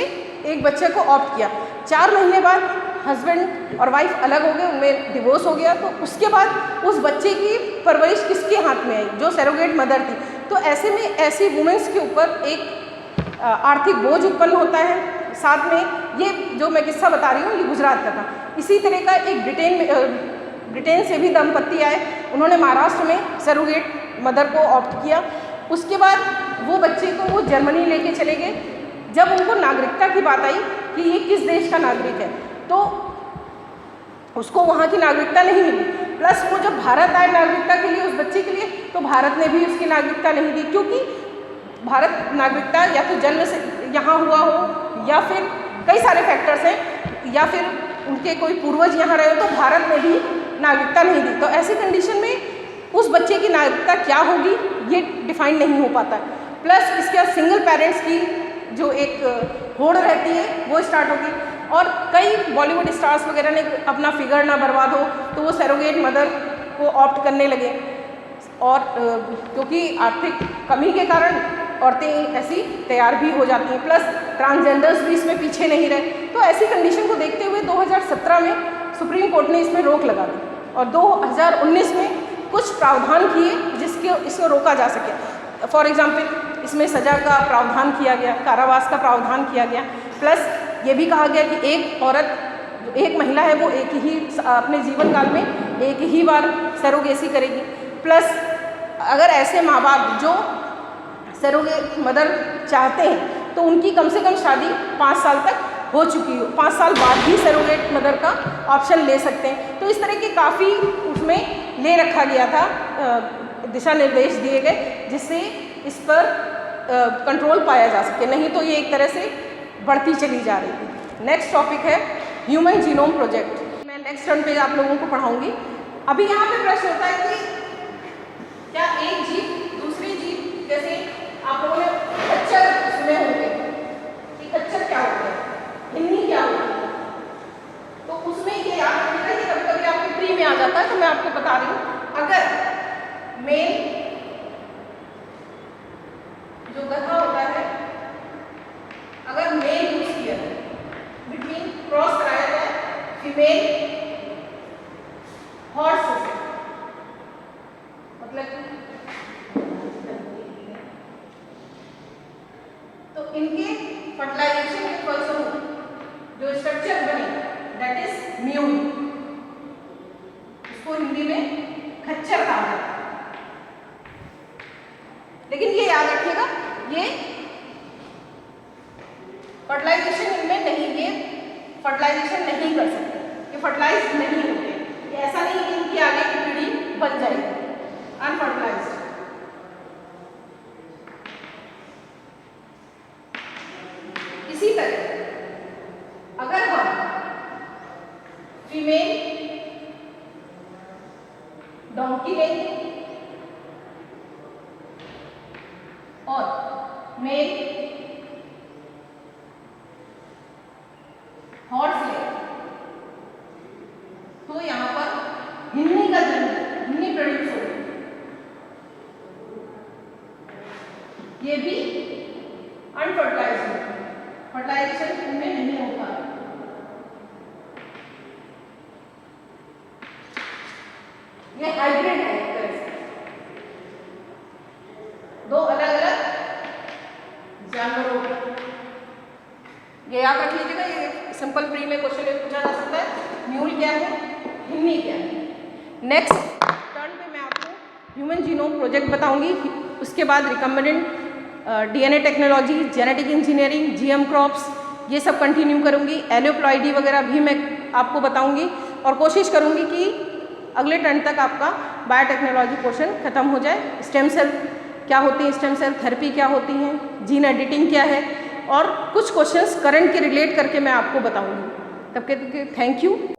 एक बच्चे को ऑप्ट किया। 4 महीने बाद हस्बैंड और वाइफ अलग हो गए, उनमें डिवोर्स हो गया। तो उसके बाद उस बच्चे की परवरिश किसके हाथ में आई? जो सरोगेट मदर थी। तो ऐसे में ऐसी वुमेन्स के ऊपर एक आर्थिक बोझ उत्पन्न होता है, साथ में ये जो मैं किस्सा बता रही हूँ ये गुजरात का था। इसी तरह का एक ब्रिटेन से भी दंपत्ति आए, उन्होंने महाराष्ट्र में सरोगेट मदर को ऑप्ट किया। उसके बाद वो बच्चे को वो जर्मनी लेके चले गए। जब उनको नागरिकता की बात आई कि ये किस देश का नागरिक है, तो उसको वहाँ की नागरिकता नहीं मिली। प्लस वो जब भारत आए नागरिकता के लिए उस बच्चे के लिए, तो भारत ने भी उसकी नागरिकता नहीं दी, क्योंकि भारत नागरिकता या तो जन्म से यहाँ हुआ हो या फिर कई सारे फैक्टर्स हैं, या फिर उनके कोई पूर्वज यहाँ रहे हो, तो भारत ने भी नागरिकता नहीं दी। तो ऐसी कंडीशन में उस बच्चे की नागरिकता क्या होगी ये डिफाइन नहीं हो पाता। प्लस इसके बाद सिंगल पेरेंट्स की जो एक होड़ रहती है वो स्टार्ट होगी। और कई बॉलीवुड स्टार्स वगैरह ने अपना फिगर ना बर्बाद हो तो वो सरोगेट मदर को ऑप्ट करने लगे, और क्योंकि आर्थिक कमी के कारण औरतें ऐसी तैयार भी हो जाती हैं। प्लस ट्रांसजेंडर्स भी इसमें पीछे नहीं रहे। तो ऐसी कंडीशन को देखते हुए 2017 में सुप्रीम कोर्ट ने इसमें रोक लगा दी, और 2019 में कुछ प्रावधान किए जिसके इसको रोका जा सके। फॉर एग्जाम्पल इसमें सज़ा का प्रावधान किया गया, कारावास का प्रावधान किया गया। प्लस ये भी कहा गया कि एक औरत, एक महिला है, वो एक ही अपने जीवन काल में एक ही बार सरोगेसी करेगी। प्लस अगर ऐसे माँ बाप जो सरोगेट मदर चाहते हैं तो उनकी कम से कम शादी 5 साल तक हो चुकी हो, 5 साल बाद ही सरोगेट मदर का ऑप्शन ले सकते हैं। तो इस तरह के काफ़ी उसमें ले रखा गया था, दिशा निर्देश दिए गए जिससे इस पर कंट्रोल पाया जा सके, नहीं तो ये एक तरह से बढ़ती चली जा रही थी। नेक्स्ट टॉपिक है ह्यूमन जीनोम प्रोजेक्ट। मैं नेक्स्ट टर्न पे आप लोगों को पढ़ाऊंगी। अभी यहाँ पे प्रश्न होता है कि क्या एक जीव दूसरी जीव, जैसे आप लोगों ने खच्चर सुने होंगे कि खच्चर क्या होता है, हिन्नी क्या होती है, तो उसमें ये याद रखिएगा कि कभी कभी आपके प्री में आ जाता है, तो मैं आपको बता रही हूँ। अगर मेल जो गधा होता है, अगर मेल यूज किया बिटवीन क्रॉस कराया जाए फीमेल हॉर्स से, मतलब तो इनके फर्टिलाइजेशन के फलस्वरूप जो स्ट्रक्चर बने दैट इज म्यूल, इसको हिंदी में खच्चर कहा जाता है। लेकिन ये याद रखिएगा ये फर्टिलाइजेशन इनमें नहीं, ये फर्टिलाइजेशन नहीं कर सकते, ये फर्टिलाइज नहीं होते। ये ऐसा नहीं कि इनकी आगे की पीढ़ी बन जाएगी अनफर्टिलाइज्ड। इसी तरह अगर हम फीमेल डोंकी लेंगे और मेल हॉर्स लेंगे, तो यहाँ पर हिन्नी का जन्म, हिन्नी प्रोड्यूस होगी। ये भी अनफर्टिलाइज्ड होगी, फर्टिलाइजेशन इनमें नहीं होता है। ये हाइब्रिड है एक तरह से, दो अलग अलग जानवरों का। ये याद रख लीजिएगा, ये सिंपल प्री में क्वेश्चन पूछा जा सकता है, म्यूल क्या है, हिन्नी क्या है। नेक्स्ट टर्न पे मैं आपको ह्यूमन जीनोम प्रोजेक्ट बताऊंगी। उसके बाद recombinant DNA technology, genetic engineering, GM crops, ये सब कंटिन्यू करूंगी। एलोप्लॉइडी वगैरह भी मैं आपको बताऊंगी, और कोशिश करूंगी कि अगले टर्न तक आपका बायोटेक्नोलॉजी पोर्शन खत्म हो जाए। स्टेम सेल क्या होती है, स्टेम सेल थेरेपी क्या होती है, जीन एडिटिंग क्या है, और कुछ क्वेश्चंस करंट के रिलेट करके मैं आपको बताऊंगी। तब के थैंक यू।